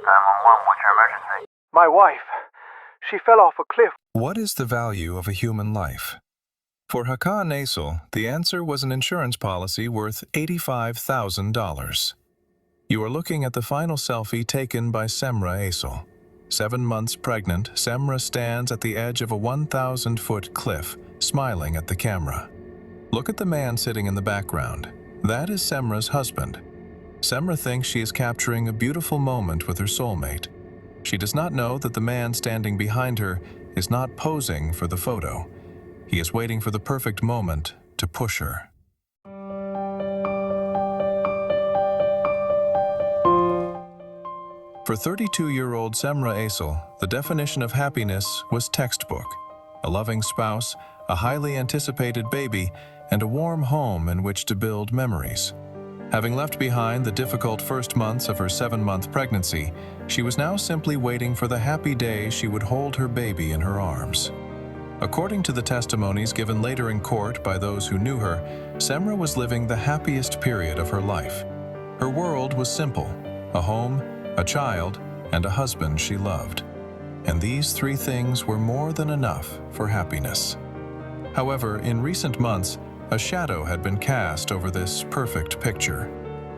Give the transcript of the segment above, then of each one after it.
911, what's your emergency? My wife. She fell off a cliff. What is the value of a human life? For Hakan Aysel, the answer was an insurance policy worth $85,000. You are looking at the final selfie taken by Semra Aysel. 7 months pregnant, Semra stands at the edge of a 1,000-foot cliff, smiling at the camera. Look at the man sitting in the background. That is Semra's husband. Semra thinks she is capturing a beautiful moment with her soulmate. She does not know that the man standing behind her is not posing for the photo. He is waiting for the perfect moment to push her. For 32-year-old Semra Aysel, the definition of happiness was textbook: a loving spouse, a highly anticipated baby, and a warm home in which to build memories. Having left behind the difficult first months of her 7-month pregnancy, she was now simply waiting for the happy day she would hold her baby in her arms. According to the testimonies given later in court by those who knew her, Semra was living the happiest period of her life. Her world was simple: a home, a child, and a husband she loved. And these 3 things were more than enough for happiness. However, in recent months, a shadow had been cast over this perfect picture.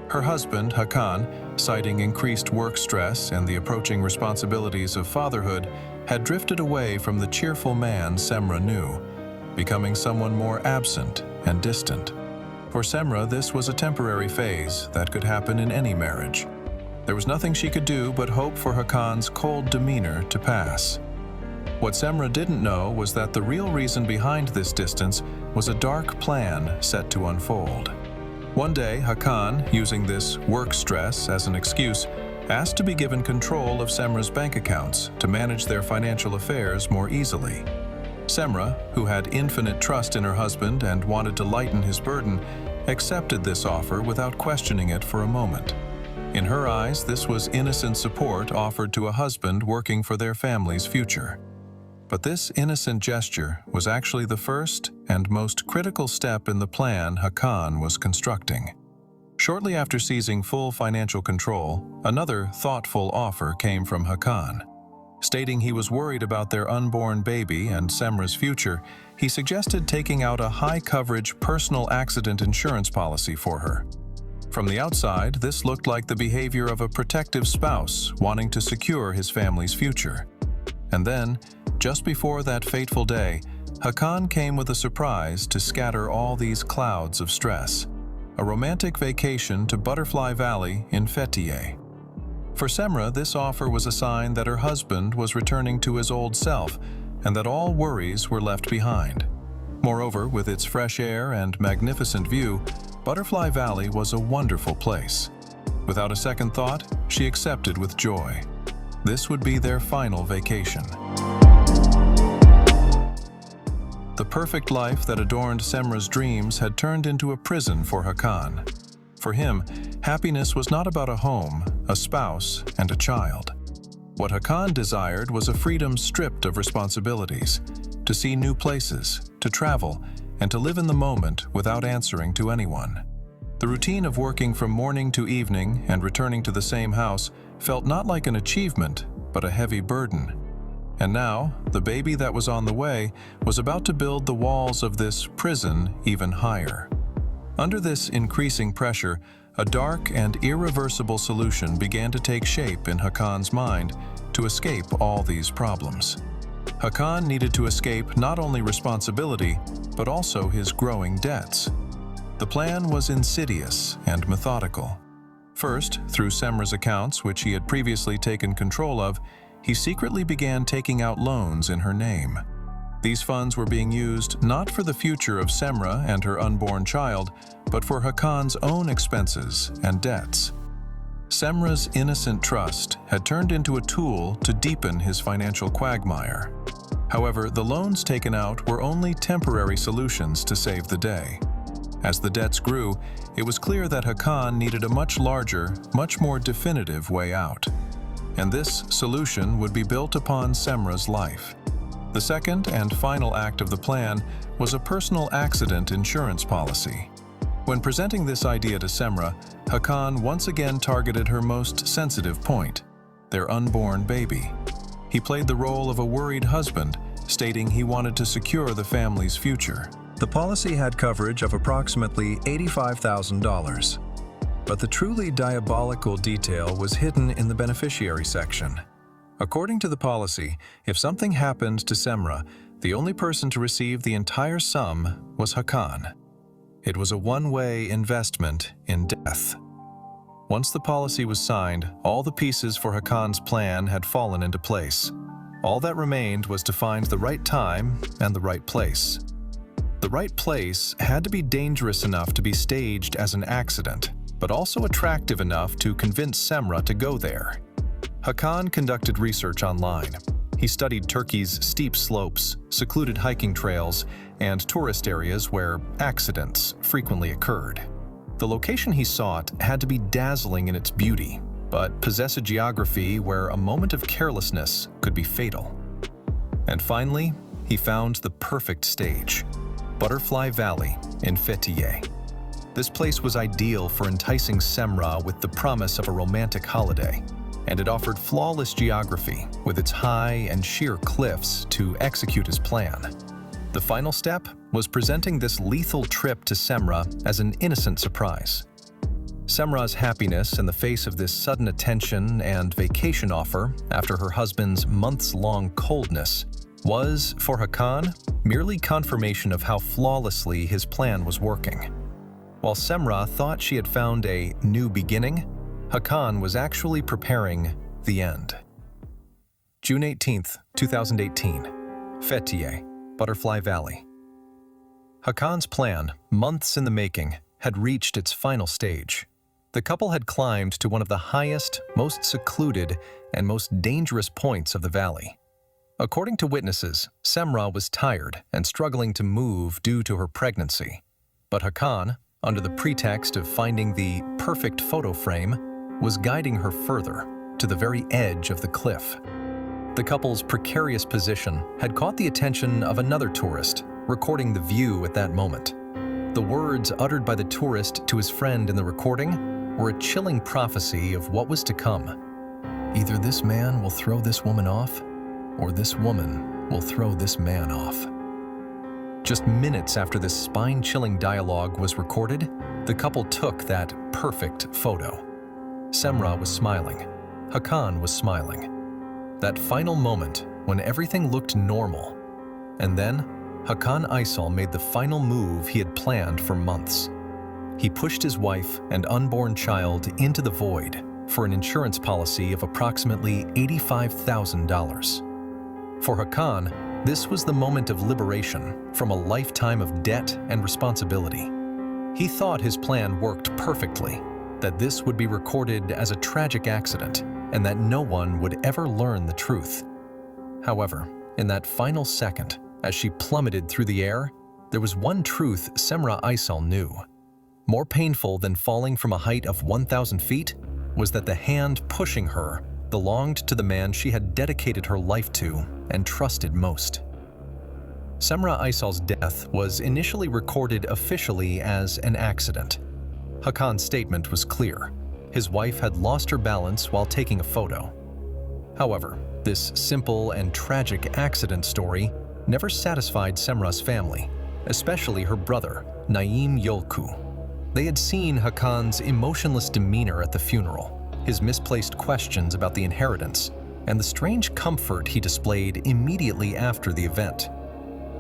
Her husband, Hakan, citing increased work stress and the approaching responsibilities of fatherhood, had drifted away from the cheerful man Semra knew, becoming someone more absent and distant. For Semra, this was a temporary phase that could happen in any marriage. There was nothing she could do but hope for Hakan's cold demeanor to pass. What Semra didn't know was that the real reason behind this distance was a dark plan set to unfold. One day, Hakan, using this work stress as an excuse, asked to be given control of Semra's bank accounts to manage their financial affairs more easily. Semra, who had infinite trust in her husband and wanted to lighten his burden, accepted this offer without questioning it for a moment. In her eyes, this was innocent support offered to a husband working for their family's future. But this innocent gesture was actually the first and most critical step in the plan Hakan was constructing. Shortly after seizing full financial control, another thoughtful offer came from Hakan. Stating he was worried about their unborn baby and Semra's future, he suggested taking out a high-coverage personal accident insurance policy for her. From the outside, this looked like the behavior of a protective spouse wanting to secure his family's future. And then, just before that fateful day, Hakan came with a surprise to scatter all these clouds of stress: a romantic vacation to Butterfly Valley in Fethiye. For Semra, this offer was a sign that her husband was returning to his old self and that all worries were left behind. Moreover, with its fresh air and magnificent view, Butterfly Valley was a wonderful place. Without a second thought, she accepted with joy. This would be their final vacation. The perfect life that adorned Semra's dreams had turned into a prison for Hakan. For him, happiness was not about a home, a spouse, and a child. What Hakan desired was a freedom stripped of responsibilities, to see new places, to travel, and to live in the moment without answering to anyone. The routine of working from morning to evening and returning to the same house felt not like an achievement, but a heavy burden. And now, the baby that was on the way was about to build the walls of this prison even higher. Under this increasing pressure, a dark and irreversible solution began to take shape in Hakan's mind to escape all these problems. Hakan needed to escape not only responsibility, but also his growing debts. The plan was insidious and methodical. First, through Semra's accounts, which he had previously taken control of, he secretly began taking out loans in her name. These funds were being used not for the future of Semra and her unborn child, but for Hakan's own expenses and debts. Semra's innocent trust had turned into a tool to deepen his financial quagmire. However, the loans taken out were only temporary solutions to save the day. As the debts grew, it was clear that Hakan needed a much larger, much more definitive way out. And this solution would be built upon Semra's life. The second and final act of the plan was a personal accident insurance policy. When presenting this idea to Semra, Hakan once again targeted her most sensitive point: their unborn baby. He played the role of a worried husband, stating he wanted to secure the family's future. The policy had coverage of approximately $85,000. But the truly diabolical detail was hidden in the beneficiary section. According to the policy, if something happened to Semra, the only person to receive the entire sum was Hakan. It was a one-way investment in death. Once the policy was signed, all the pieces for Hakan's plan had fallen into place. All that remained was to find the right time and the right place. The right place had to be dangerous enough to be staged as an accident, but also attractive enough to convince Semra to go there. Hakan conducted research online. He studied Turkey's steep slopes, secluded hiking trails, and tourist areas where accidents frequently occurred. The location he sought had to be dazzling in its beauty, but possess a geography where a moment of carelessness could be fatal. And finally, he found the perfect stage: Butterfly Valley in Fethiye. This place was ideal for enticing Semra with the promise of a romantic holiday, and it offered flawless geography with its high and sheer cliffs to execute his plan. The final step was presenting this lethal trip to Semra as an innocent surprise. Semra's happiness in the face of this sudden attention and vacation offer after her husband's months-long coldness was, for Hakan, merely confirmation of how flawlessly his plan was working. While Semra thought she had found a new beginning, Hakan was actually preparing the end. June 18, 2018, Fethiye, Butterfly Valley. Hakan's plan, months in the making, had reached its final stage. The couple had climbed to one of the highest, most secluded, and most dangerous points of the valley. According to witnesses, Semra was tired and struggling to move due to her pregnancy. But Hakan, under the pretext of finding the perfect photo frame, was guiding her further, to the very edge of the cliff. The couple's precarious position had caught the attention of another tourist, recording the view at that moment. The words uttered by the tourist to his friend in the recording were a chilling prophecy of what was to come. Either this man will throw this woman off, or this woman will throw this man off. Just minutes after this spine-chilling dialogue was recorded, the couple took that perfect photo. Semra was smiling. Hakan was smiling. That final moment when everything looked normal. And then, Hakan Aysal made the final move he had planned for months. He pushed his wife and unborn child into the void for an insurance policy of approximately $85,000. For Hakan, this was the moment of liberation from a lifetime of debt and responsibility. He thought his plan worked perfectly, that this would be recorded as a tragic accident and that no one would ever learn the truth. However, in that final second, as she plummeted through the air, there was one truth Semra Aysal knew. More painful than falling from a height of 1,000 feet was that the hand pushing her belonged to the man she had dedicated her life to and trusted most. Semra Aysal's death was initially recorded officially as an accident. Hakan's statement was clear. His wife had lost her balance while taking a photo. However, this simple and tragic accident story never satisfied Semra's family, especially her brother, Naim Yolku. They had seen Hakan's emotionless demeanor at the funeral, his misplaced questions about the inheritance, and the strange comfort he displayed immediately after the event.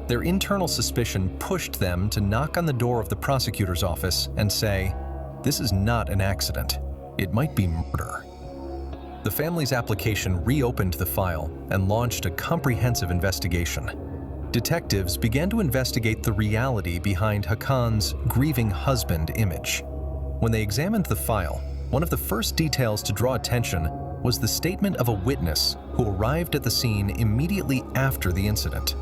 Their internal suspicion pushed them to knock on the door of the prosecutor's office and say, "This is not an accident. It might be murder." The family's application reopened the file and launched a comprehensive investigation. Detectives began to investigate the reality behind Hakan's grieving husband image. When they examined the file, one of the first details to draw attention was the statement of a witness who arrived at the scene immediately after the incident.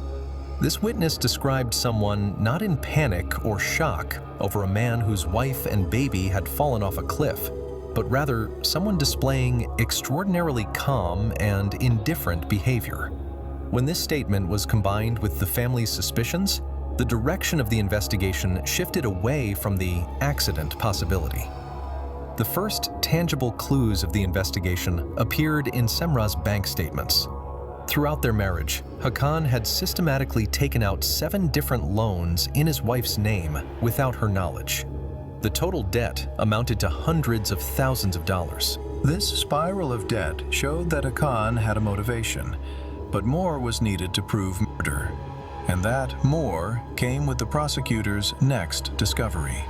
This witness described someone not in panic or shock over a man whose wife and baby had fallen off a cliff, but rather someone displaying extraordinarily calm and indifferent behavior. When this statement was combined with the family's suspicions, the direction of the investigation shifted away from the accident possibility. The first tangible clues of the investigation appeared in Semra's bank statements. Throughout their marriage, Hakan had systematically taken out 7 different loans in his wife's name without her knowledge. The total debt amounted to hundreds of thousands of dollars. This spiral of debt showed that Hakan had a motivation, but more was needed to prove murder. And that more came with the prosecutor's next discovery.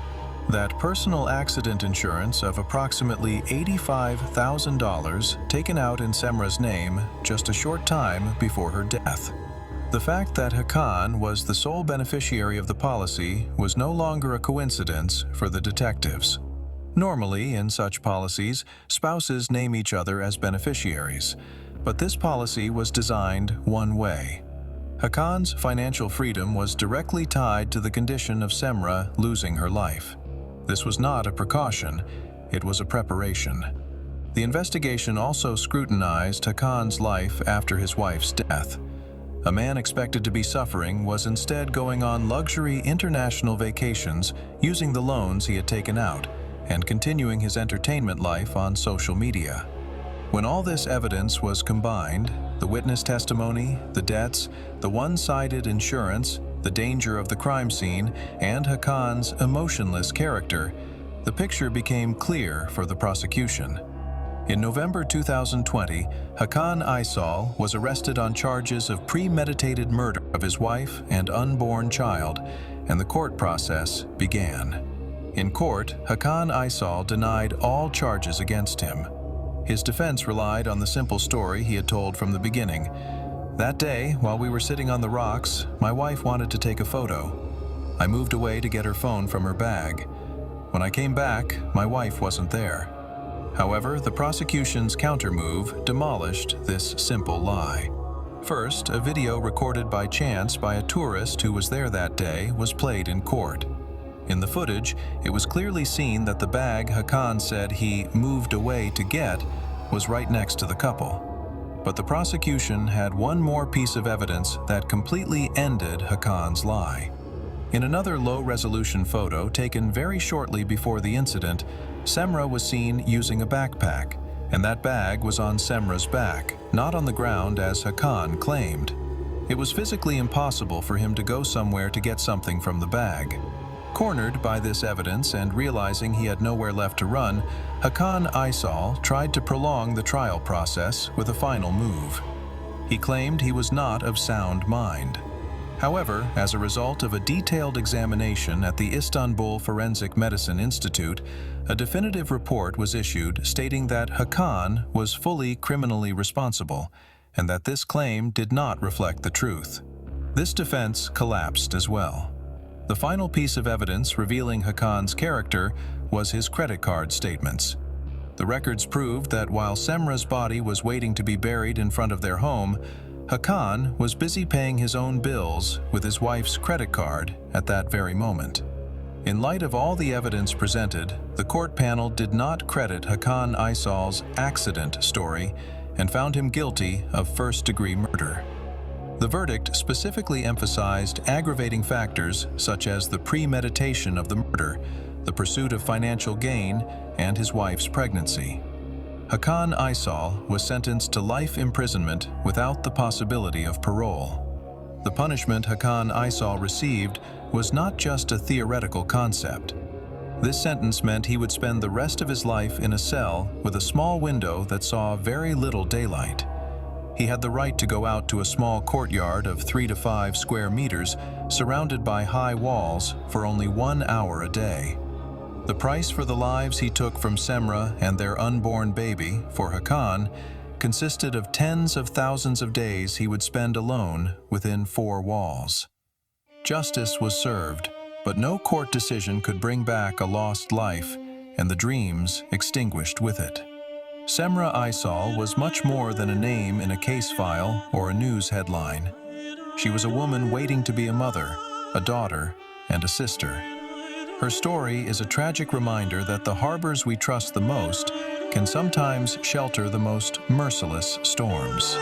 That personal accident insurance of approximately $85,000 taken out in Semra's name just a short time before her death. The fact that Hakan was the sole beneficiary of the policy was no longer a coincidence for the detectives. Normally, in such policies, spouses name each other as beneficiaries, but this policy was designed one way. Hakan's financial freedom was directly tied to the condition of Semra losing her life. This was not a precaution, it was a preparation. The investigation also scrutinized Hakan's life after his wife's death. A man expected to be suffering was instead going on luxury international vacations using the loans he had taken out and continuing his entertainment life on social media. When all this evidence was combined, the witness testimony, the debts, the one-sided insurance, the danger of the crime scene, and Hakan's emotionless character, the picture became clear for the prosecution. In November 2020, Hakan Aysal was arrested on charges of premeditated murder of his wife and unborn child, and the court process began. In court, Hakan Aysal denied all charges against him. His defense relied on the simple story he had told from the beginning. That day, while we were sitting on the rocks, my wife wanted to take a photo. I moved away to get her phone from her bag. When I came back, my wife wasn't there. However, the prosecution's countermove demolished this simple lie. First, a video recorded by chance by a tourist who was there that day was played in court. In the footage, it was clearly seen that the bag Hakan said he moved away to get was right next to the couple. But the prosecution had one more piece of evidence that completely ended Hakan's lie. In another low-resolution photo taken very shortly before the incident, Semra was seen using a backpack, and that bag was on Semra's back, not on the ground as Hakan claimed. It was physically impossible for him to go somewhere to get something from the bag. Cornered by this evidence and realizing he had nowhere left to run, Hakan Aysal tried to prolong the trial process with a final move. He claimed he was not of sound mind. However, as a result of a detailed examination at the Istanbul Forensic Medicine Institute, a definitive report was issued stating that Hakan was fully criminally responsible and that this claim did not reflect the truth. This defense collapsed as well. The final piece of evidence revealing Hakan's character was his credit card statements. The records proved that while Semra's body was waiting to be buried in front of their home, Hakan was busy paying his own bills with his wife's credit card at that very moment. In light of all the evidence presented, the court panel did not credit Hakan Aysal's accident story and found him guilty of first-degree murder. The verdict specifically emphasized aggravating factors such as the premeditation of the murder, the pursuit of financial gain, and his wife's pregnancy. Hakan Aysal was sentenced to life imprisonment without the possibility of parole. The punishment Hakan Aysal received was not just a theoretical concept. This sentence meant he would spend the rest of his life in a cell with a small window that saw very little daylight. He had the right to go out to a small courtyard of 3 to 5 square meters, surrounded by high walls, for only 1 hour a day. The price for the lives he took from Semra and their unborn baby, for Hakan, consisted of tens of thousands of days he would spend alone within 4 walls. Justice was served, but no court decision could bring back a lost life, and the dreams extinguished with it. Semra Aysal was much more than a name in a case file or a news headline. She was a woman waiting to be a mother, a daughter, and a sister. Her story is a tragic reminder that the harbors we trust the most can sometimes shelter the most merciless storms.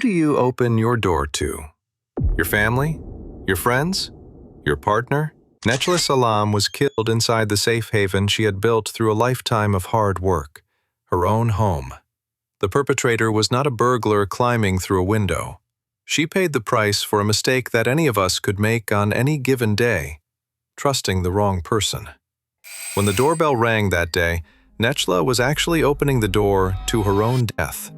do you open your door to? Your family? Your friends? Your partner? Necla Salam was killed inside the safe haven she had built through a lifetime of hard work, her own home. The perpetrator was not a burglar climbing through a window. She paid the price for a mistake that any of us could make on any given day, trusting the wrong person. When the doorbell rang that day, Necla was actually opening the door to her own death.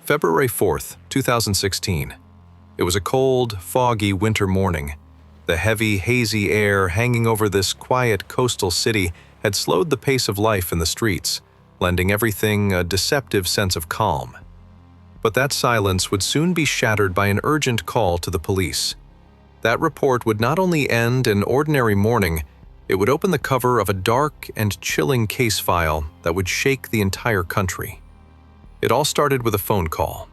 February 4th, 2016. It was a cold, foggy winter morning. The heavy, hazy air hanging over this quiet coastal city had slowed the pace of life in the streets, lending everything a deceptive sense of calm. But that silence would soon be shattered by an urgent call to the police. That report would not only end an ordinary morning, it would open the cover of a dark and chilling case file that would shake the entire country. It all started with a phone call.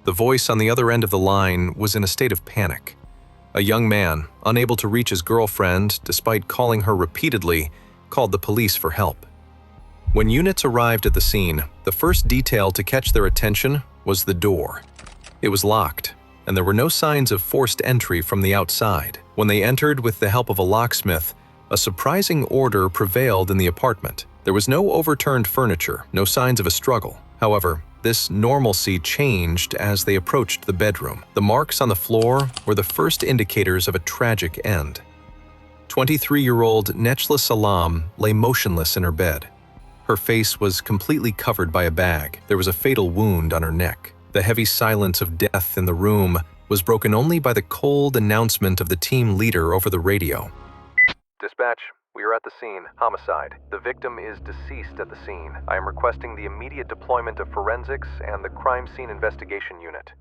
The voice on the other end of the line was in a state of panic. A young man, unable to reach his girlfriend despite calling her repeatedly, called the police for help. When units arrived at the scene, the first detail to catch their attention was the door. It was locked, and there were no signs of forced entry from the outside. When they entered with the help of a locksmith, a surprising order prevailed in the apartment. There was no overturned furniture, no signs of a struggle. However, this normalcy changed as they approached the bedroom. The marks on the floor were the first indicators of a tragic end. 23-year-old Necla Salam lay motionless in her bed. Her face was completely covered by a bag. There was a fatal wound on her neck. The heavy silence of death in the room was broken only by the cold announcement of the team leader over the radio. Dispatch, we are at the scene. Homicide. The victim is deceased at the scene. I am requesting the immediate deployment of forensics and the crime scene investigation unit.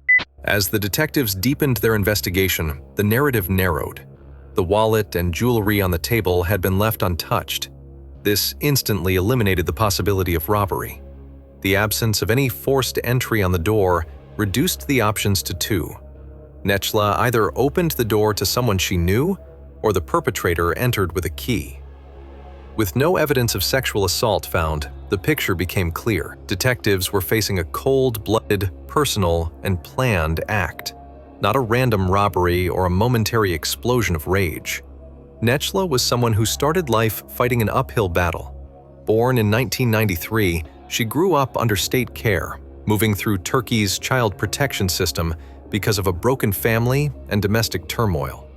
As the detectives deepened their investigation, the narrative narrowed. The wallet and jewelry on the table had been left untouched. This instantly eliminated the possibility of robbery. The absence of any forced entry on the door reduced the options to two. Necla either opened the door to someone she knew, or the perpetrator entered with a key. With no evidence of sexual assault found, the picture became clear. Detectives were facing a cold-blooded, personal, and planned act, not a random robbery or a momentary explosion of rage. Necla was someone who started life fighting an uphill battle. Born in 1993, she grew up under state care, moving through Turkey's child protection system because of a broken family and domestic turmoil.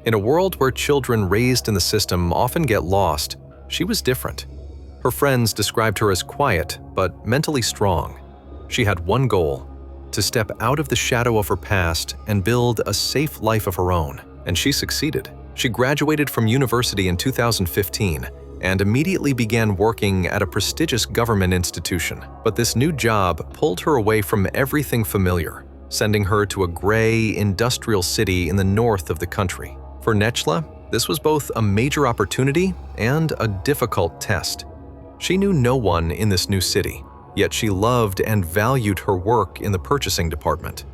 In a world where children raised in the system often get lost, she was different. Her friends described her as quiet, but mentally strong. She had one goal: to step out of the shadow of her past and build a safe life of her own, and she succeeded. She graduated from university in 2015 and immediately began working at a prestigious government institution. But this new job pulled her away from everything familiar, sending her to a gray, industrial city in the north of the country. For Necla, this was both a major opportunity and a difficult test. She knew no one in this new city, yet she loved and valued her work in the purchasing department.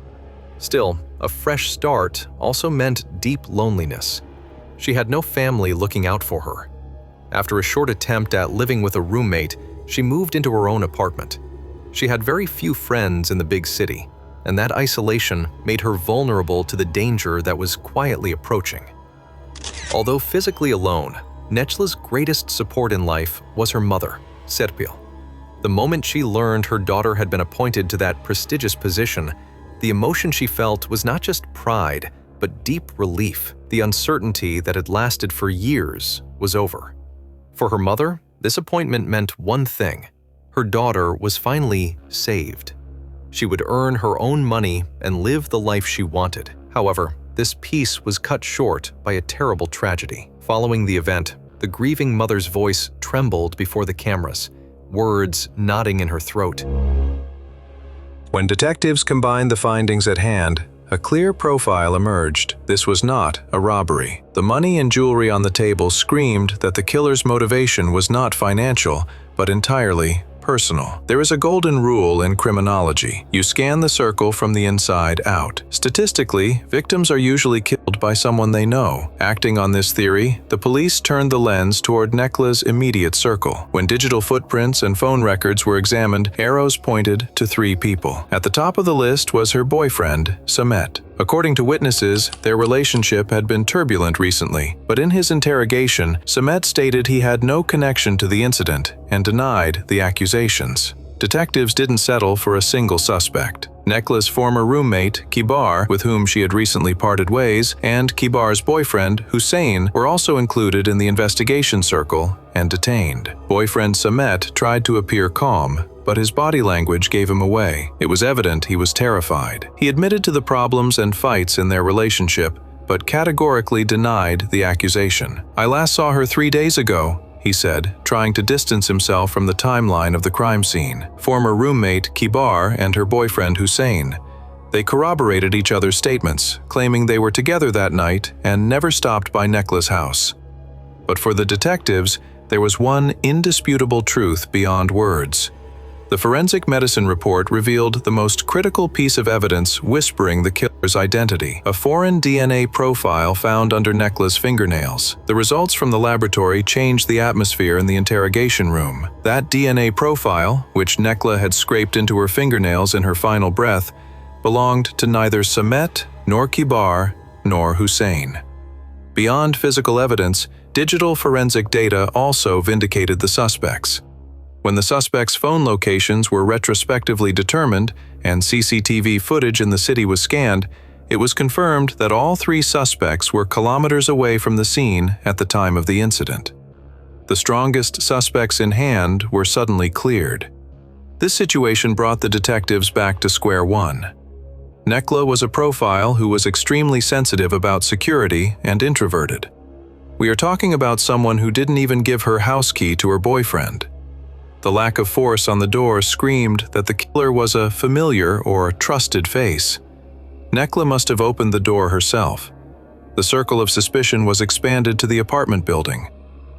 Still, a fresh start also meant deep loneliness. She had no family looking out for her. After a short attempt at living with a roommate, she moved into her own apartment. She had very few friends in the big city, and that isolation made her vulnerable to the danger that was quietly approaching. Although physically alone, Necla's greatest support in life was her mother, Serpil. The moment she learned her daughter had been appointed to that prestigious position, the emotion she felt was not just pride, but deep relief. The uncertainty that had lasted for years was over. For her mother, this appointment meant one thing: her daughter was finally saved. She would earn her own money and live the life she wanted. However, this peace was cut short by a terrible tragedy. Following the event, the grieving mother's voice trembled before the cameras, words knotting in her throat. When detectives combined the findings at hand, a clear profile emerged. This was not a robbery. The money and jewelry on the table screamed that the killer's motivation was not financial, but entirely personal. There is a golden rule in criminology. You scan the circle from the inside out. Statistically, victims are usually killed by someone they know. Acting on this theory, the police turned the lens toward Necla's immediate circle. When digital footprints and phone records were examined, arrows pointed to 3 people. At the top of the list was her boyfriend, Samet. According to witnesses, their relationship had been turbulent recently, but in his interrogation, Samet stated he had no connection to the incident and denied the accusations. Detectives didn't settle for a single suspect. Necla's former roommate, Kibar, with whom she had recently parted ways, and Kibar's boyfriend, Hussein, were also included in the investigation circle and detained. Boyfriend Samet tried to appear calm, but his body language gave him away. It was evident he was terrified. He admitted to the problems and fights in their relationship, but categorically denied the accusation. "I last saw her 3 days ago," he said, trying to distance himself from the timeline of the crime scene. Former roommate Kibar and her boyfriend Hussein. They corroborated each other's statements, claiming they were together that night and never stopped by Necla's house. But for the detectives, there was one indisputable truth beyond words. The forensic medicine report revealed the most critical piece of evidence whispering the killer's identity, a foreign DNA profile found under Necla's fingernails. The results from the laboratory changed the atmosphere in the interrogation room. That DNA profile, which Necla had scraped into her fingernails in her final breath, belonged to neither Samet, nor Kibar, nor Hussein. Beyond physical evidence, digital forensic data also vindicated the suspects. When the suspects' phone locations were retrospectively determined and CCTV footage in the city was scanned, it was confirmed that all 3 suspects were kilometers away from the scene at the time of the incident. The strongest suspects in hand were suddenly cleared. This situation brought the detectives back to square one. Necla was a profile who was extremely sensitive about security and introverted. We are talking about someone who didn't even give her house key to her boyfriend. The lack of force on the door screamed that the killer was a familiar or trusted face. Necla must have opened the door herself. The circle of suspicion was expanded to the apartment building.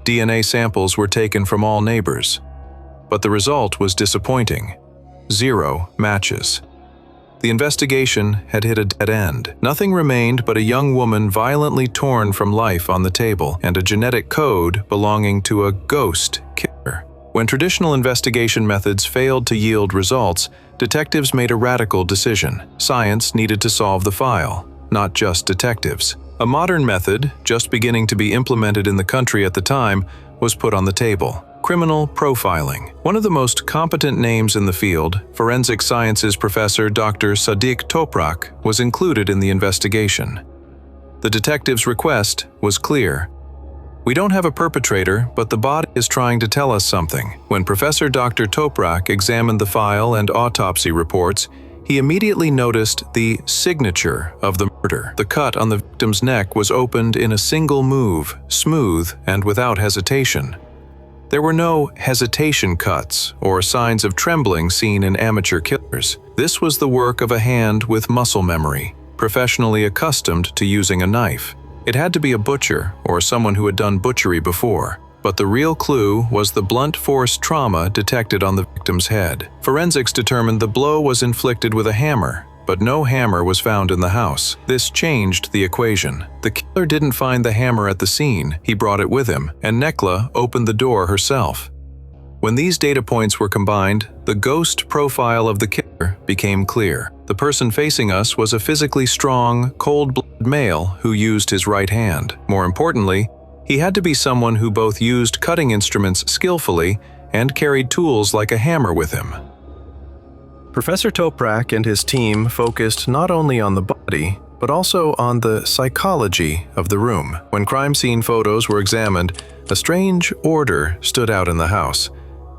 DNA samples were taken from all neighbors. But the result was disappointing. 0 matches. The investigation had hit a dead end. Nothing remained but a young woman violently torn from life on the table and a genetic code belonging to a ghost killer. When traditional investigation methods failed to yield results, detectives made a radical decision. Science needed to solve the file, not just detectives. A modern method, just beginning to be implemented in the country at the time, was put on the table. Criminal profiling. One of the most competent names in the field, forensic sciences professor Dr. Sadiq Toprak, was included in the investigation. The detective's request was clear. "We don't have a perpetrator, but the body is trying to tell us something." When Professor Dr. Toprak examined the file and autopsy reports, he immediately noticed the signature of the murder. The cut on the victim's neck was opened in a single move, smooth and without hesitation. There were no hesitation cuts or signs of trembling seen in amateur killers. This was the work of a hand with muscle memory, professionally accustomed to using a knife. It had to be a butcher or someone who had done butchery before. But the real clue was the blunt force trauma detected on the victim's head. Forensics determined the blow was inflicted with a hammer, but no hammer was found in the house. This changed the equation. The killer didn't find the hammer at the scene, he brought it with him, and Necla opened the door herself. When these data points were combined, the ghost profile of the killer became clear. The person facing us was a physically strong, cold-blooded male who used his right hand. More importantly, he had to be someone who both used cutting instruments skillfully and carried tools like a hammer with him. Professor Toprak and his team focused not only on the body, but also on the psychology of the room. When crime scene photos were examined, a strange order stood out in the house.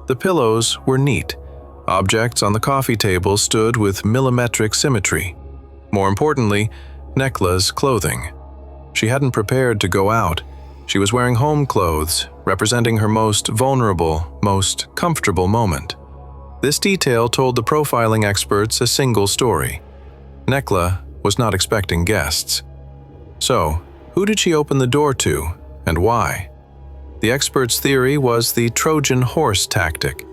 The pillows were neat. Objects on the coffee table stood with millimetric symmetry. More importantly, Necla's clothing. She hadn't prepared to go out. She was wearing home clothes, representing her most vulnerable, most comfortable moment. This detail told the profiling experts a single story. Necla was not expecting guests. So, who did she open the door to, and why? The experts' theory was the Trojan horse tactic.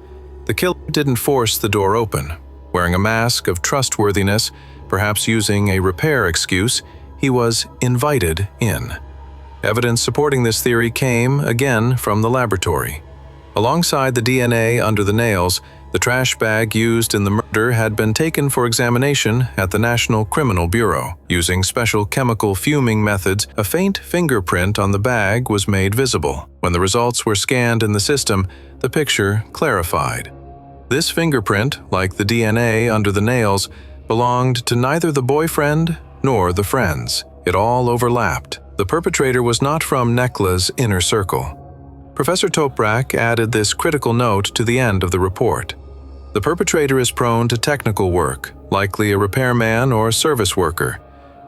The killer didn't force the door open. Wearing a mask of trustworthiness, perhaps using a repair excuse, he was invited in. Evidence supporting this theory came, again, from the laboratory. Alongside the DNA under the nails, the trash bag used in the murder had been taken for examination at the National Criminal Bureau. Using special chemical fuming methods, a faint fingerprint on the bag was made visible. When the results were scanned in the system, the picture clarified. This fingerprint, like the DNA under the nails, belonged to neither the boyfriend nor the friends. It all overlapped. The perpetrator was not from Necla's inner circle. Professor Toprak added this critical note to the end of the report. The perpetrator is prone to technical work, likely a repairman or service worker,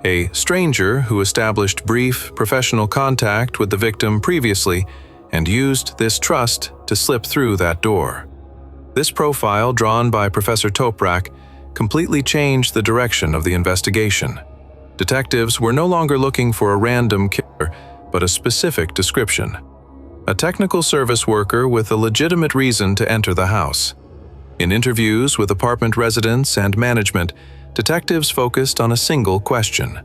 a stranger who established brief professional contact with the victim previously and used this trust to slip through that door. This profile, drawn by Professor Toprak, completely changed the direction of the investigation. Detectives were no longer looking for a random killer, but a specific description. A technical service worker with a legitimate reason to enter the house. In interviews with apartment residents and management, detectives focused on a single question.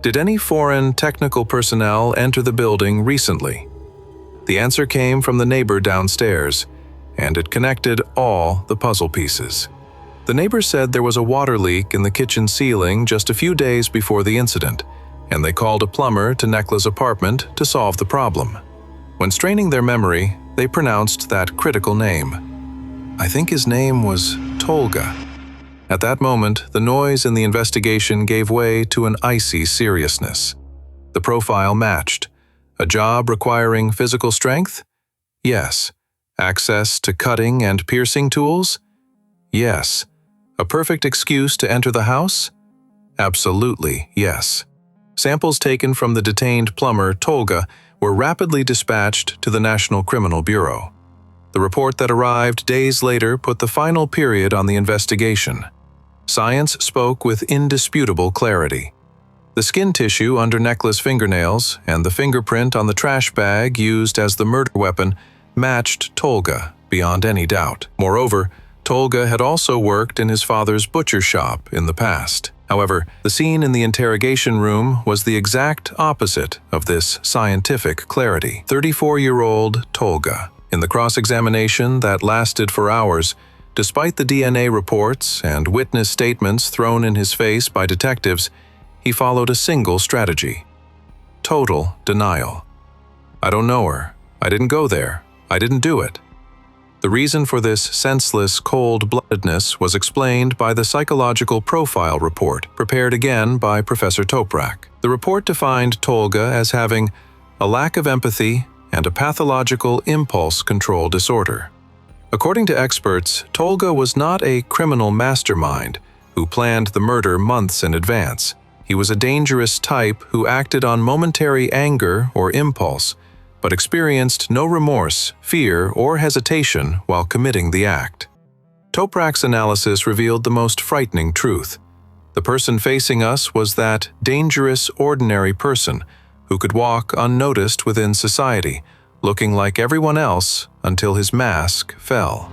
Did any foreign technical personnel enter the building recently? The answer came from the neighbor downstairs, and it connected all the puzzle pieces. The neighbor said there was a water leak in the kitchen ceiling just a few days before the incident, and they called a plumber to Necla's apartment to solve the problem. When straining their memory, they pronounced that critical name. I think his name was Tolga. At that moment, the noise in the investigation gave way to an icy seriousness. The profile matched. A job requiring physical strength? Yes. Access to cutting and piercing tools? Yes. A perfect excuse to enter the house? Absolutely, yes. Samples taken from the detained plumber, Tolga, were rapidly dispatched to the National Criminal Bureau. The report that arrived days later put the final period on the investigation. Science spoke with indisputable clarity. The skin tissue under Necla's fingernails and the fingerprint on the trash bag used as the murder weapon matched Tolga beyond any doubt. Moreover, Tolga had also worked in his father's butcher shop in the past. However, the scene in the interrogation room was the exact opposite of this scientific clarity. 34-year-old Tolga. In the cross-examination that lasted for hours, despite the DNA reports and witness statements thrown in his face by detectives, he followed a single strategy: total denial. I don't know her. I didn't go there. I didn't do it. The reason for this senseless cold-bloodedness was explained by the psychological profile report, prepared again by Professor Toprak. The report defined Tolga as having a lack of empathy and a pathological impulse control disorder. According to experts, Tolga was not a criminal mastermind who planned the murder months in advance. He was a dangerous type who acted on momentary anger or impulse, but experienced no remorse, fear, or hesitation while committing the act. Toprak's analysis revealed the most frightening truth. The person facing us was that dangerous, ordinary person who could walk unnoticed within society, looking like everyone else until his mask fell.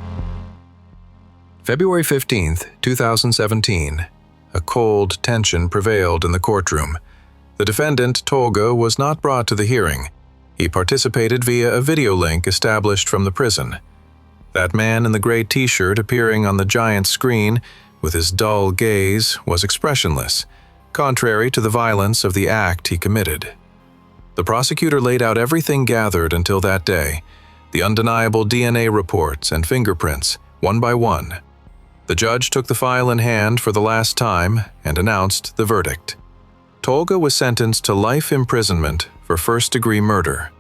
February 15, 2017. A cold tension prevailed in the courtroom. The defendant, Tolga, was not brought to the hearing. He participated via a video link established from the prison. That man in the gray t-shirt appearing on the giant screen with his dull gaze was expressionless, contrary to the violence of the act he committed. The prosecutor laid out everything gathered until that day, the undeniable DNA reports and fingerprints, one by one. The judge took the file in hand for the last time and announced the verdict. Tolga was sentenced to life imprisonment for first-degree murder.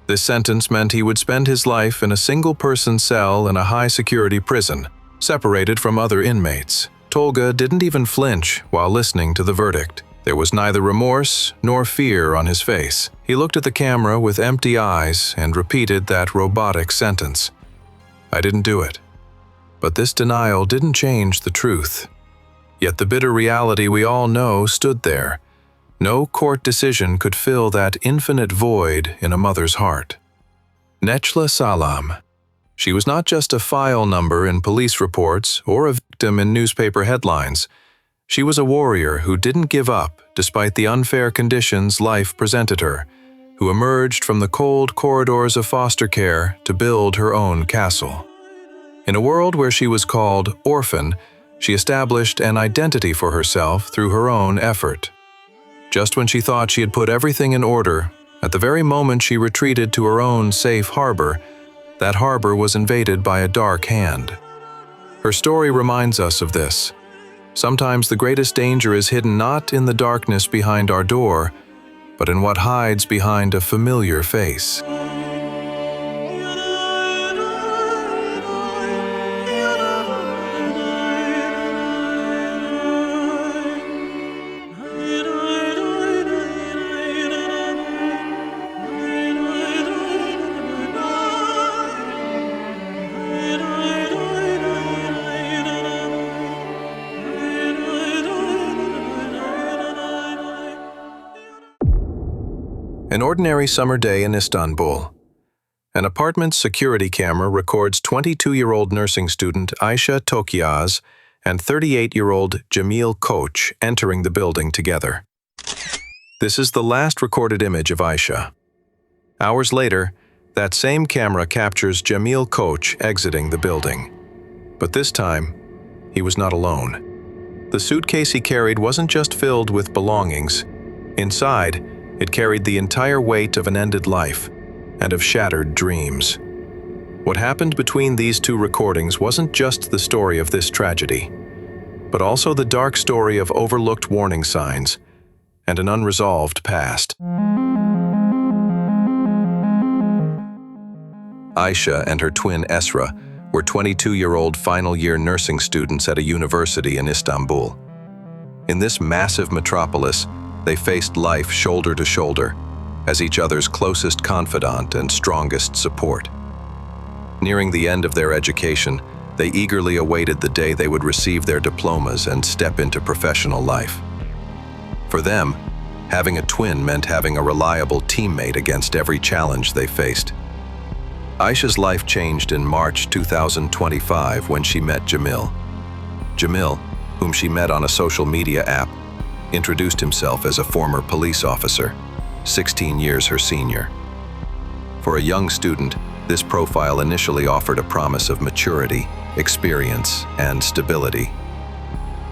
This sentence meant he would spend his life in a single-person cell in a high-security prison, separated from other inmates. Tolga didn't even flinch while listening to the verdict. There was neither remorse nor fear on his face. He looked at the camera with empty eyes and repeated that robotic sentence. I didn't do it. But this denial didn't change the truth. Yet the bitter reality we all know stood there. No court decision could fill that infinite void in a mother's heart. Necla Salam. She was not just a file number in police reports or a victim in newspaper headlines. She was a warrior who didn't give up despite the unfair conditions life presented her, who emerged from the cold corridors of foster care to build her own castle. In a world where she was called orphan, she established an identity for herself through her own effort. Just when she thought she had put everything in order, at the very moment she retreated to her own safe harbor, that harbor was invaded by a dark hand. Her story reminds us of this. Sometimes the greatest danger is hidden not in the darkness behind our door, but in what hides behind a familiar face. An ordinary summer day in Istanbul. An apartment's security camera records 22-year-old nursing student Ayşe Tokyaz and 38-year-old Jamil Koç entering the building together. This is the last recorded image of Ayşe. Hours later, that same camera captures Jamil Koç exiting the building. But this time, he was not alone. The suitcase he carried wasn't just filled with belongings. Inside, it carried the entire weight of an ended life and of shattered dreams. What happened between these two recordings wasn't just the story of this tragedy, but also the dark story of overlooked warning signs and an unresolved past. Ayşe and her twin Esra were 22-year-old final-year nursing students at a university in Istanbul. In this massive metropolis, they faced life shoulder to shoulder, as each other's closest confidant and strongest support. Nearing the end of their education, they eagerly awaited the day they would receive their diplomas and step into professional life. For them, having a twin meant having a reliable teammate against every challenge they faced. Ayşe's life changed in March 2025 when she met Jamil. Jamil, whom she met on a social media app, introduced himself as a former police officer, 16 years her senior. For a young student, this profile initially offered a promise of maturity, experience, and stability.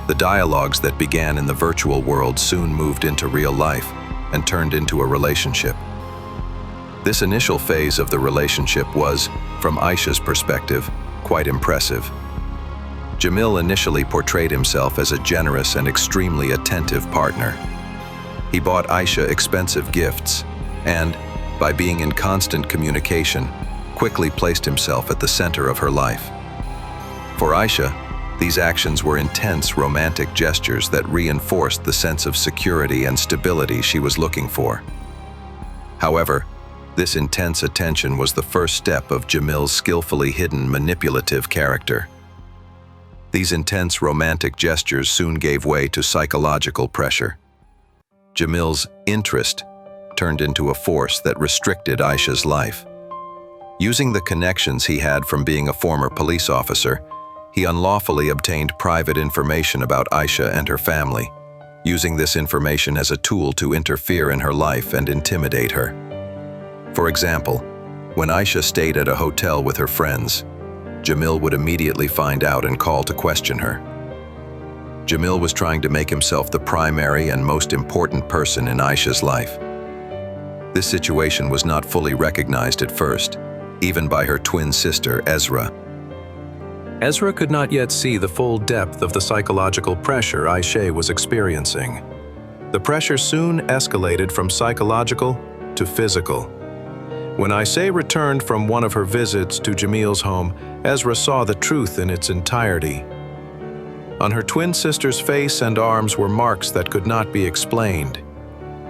The dialogues that began in the virtual world soon moved into real life and turned into a relationship. This initial phase of the relationship was, from Ayşe's perspective, quite impressive. Jamil initially portrayed himself as a generous and extremely attentive partner. He bought Ayşe expensive gifts and, by being in constant communication, quickly placed himself at the center of her life. For Ayşe, these actions were intense romantic gestures that reinforced the sense of security and stability she was looking for. However, this intense attention was the first step of Jamil's skillfully hidden manipulative character. These intense romantic gestures soon gave way to psychological pressure. Jamil's interest turned into a force that restricted Ayşe's life. Using the connections he had from being a former police officer, he unlawfully obtained private information about Ayşe and her family, using this information as a tool to interfere in her life and intimidate her. For example, when Ayşe stayed at a hotel with her friends, Jamil would immediately find out and call to question her. Jamil was trying to make himself the primary and most important person in Ayşe's life. This situation was not fully recognized at first, even by her twin sister, Esra. Esra could not yet see the full depth of the psychological pressure Ayşe was experiencing. The pressure soon escalated from psychological to physical. When Ayşe returned from one of her visits to Jamil's home, Esra saw the truth in its entirety. On her twin sister's face and arms were marks that could not be explained.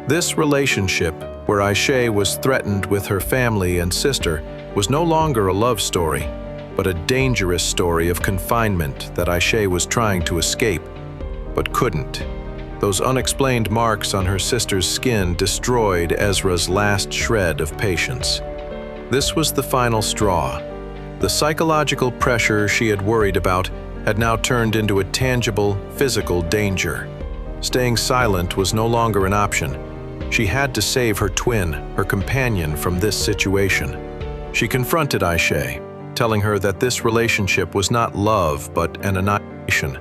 This relationship, where Ayşe was threatened with her family and sister, was no longer a love story, but a dangerous story of confinement that Ayşe was trying to escape, but couldn't. Those unexplained marks on her sister's skin destroyed Esra's last shred of patience. This was the final straw. The psychological pressure she had worried about had now turned into a tangible, physical danger. Staying silent was no longer an option. She had to save her twin, her companion, from this situation. She confronted Aisha, telling her that this relationship was not love but an annihilation,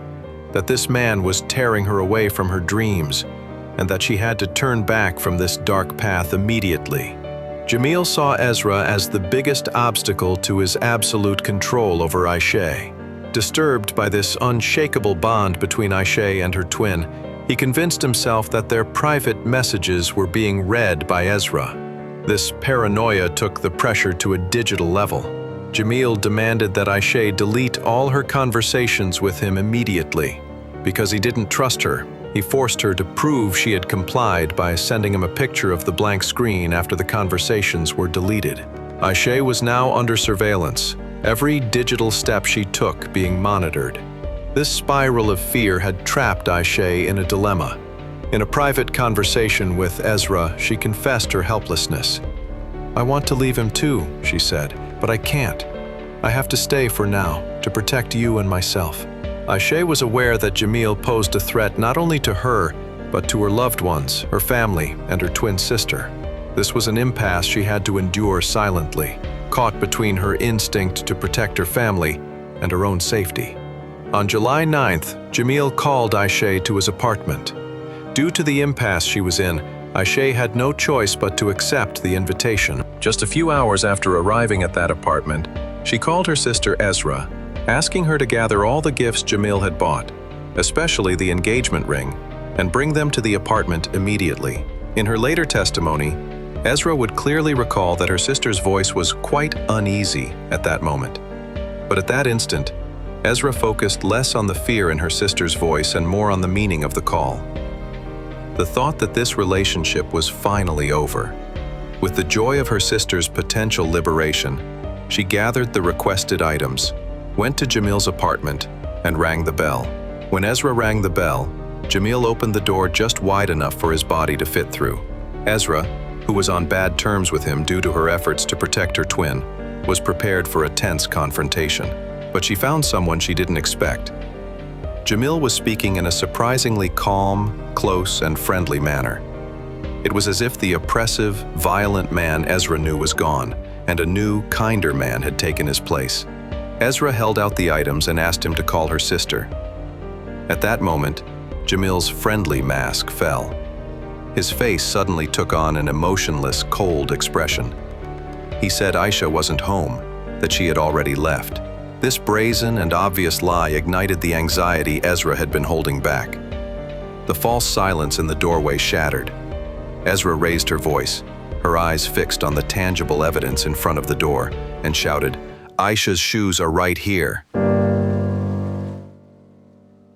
that this man was tearing her away from her dreams, and that she had to turn back from this dark path immediately. Jamil saw Ezra as the biggest obstacle to his absolute control over Aisha. Disturbed by this unshakable bond between Aisha and her twin, he convinced himself that their private messages were being read by Ezra. This paranoia took the pressure to a digital level. Jamil demanded that Aisha delete all her conversations with him immediately. Because he didn't trust her, he forced her to prove she had complied by sending him a picture of the blank screen after the conversations were deleted. Aisha was now under surveillance, every digital step she took being monitored. This spiral of fear had trapped Aisha in a dilemma. In a private conversation with Ezra, she confessed her helplessness. "I want to leave him too," she said, "but I can't. I have to stay for now, to protect you and myself." Aisha was aware that Jamil posed a threat not only to her, but to her loved ones, her family, and her twin sister. This was an impasse she had to endure silently, caught between her instinct to protect her family and her own safety. On July 9th, Jamil called Aisha to his apartment. Due to the impasse she was in, Aisha had no choice but to accept the invitation. Just a few hours after arriving at that apartment, she called her sister Ezra, asking her to gather all the gifts Jamil had bought, especially the engagement ring, and bring them to the apartment immediately. In her later testimony, Ezra would clearly recall that her sister's voice was quite uneasy at that moment. But at that instant, Ezra focused less on the fear in her sister's voice and more on the meaning of the call. The thought that this relationship was finally over. With the joy of her sister's potential liberation, she gathered the requested items, went to Jamil's apartment, and rang the bell. When Ezra rang the bell, Jamil opened the door just wide enough for his body to fit through. Ezra, who was on bad terms with him due to her efforts to protect her twin, was prepared for a tense confrontation. But she found someone she didn't expect. Jamil was speaking in a surprisingly calm, close, and friendly manner. It was as if the oppressive, violent man Ezra knew was gone, and a new, kinder man had taken his place. Ezra held out the items and asked him to call her sister. At that moment, Jamil's friendly mask fell. His face suddenly took on an emotionless, cold expression. He said Aisha wasn't home, that she had already left. This brazen and obvious lie ignited the anxiety Ezra had been holding back. The false silence in the doorway shattered. Ezra raised her voice, her eyes fixed on the tangible evidence in front of the door, and shouted, "Aisha's shoes are right here."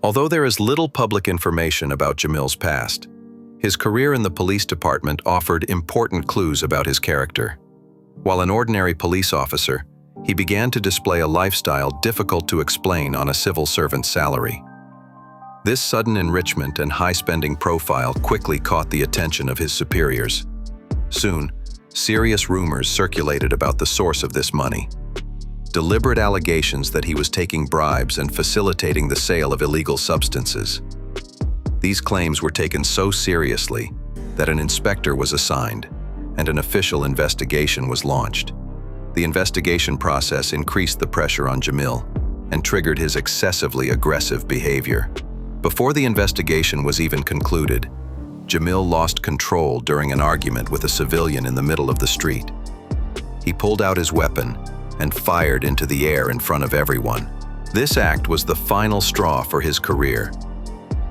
Although there is little public information about Jamil's past, his career in the police department offered important clues about his character. While an ordinary police officer, he began to display a lifestyle difficult to explain on a civil servant's salary. This sudden enrichment and high-spending profile quickly caught the attention of his superiors. Soon, serious rumors circulated about the source of this money. Deliberate allegations that he was taking bribes and facilitating the sale of illegal substances. These claims were taken so seriously that an inspector was assigned and an official investigation was launched. The investigation process increased the pressure on Jamil and triggered his excessively aggressive behavior. Before the investigation was even concluded, Jamil lost control during an argument with a civilian in the middle of the street. He pulled out his weapon and fired into the air in front of everyone. This act was the final straw for his career.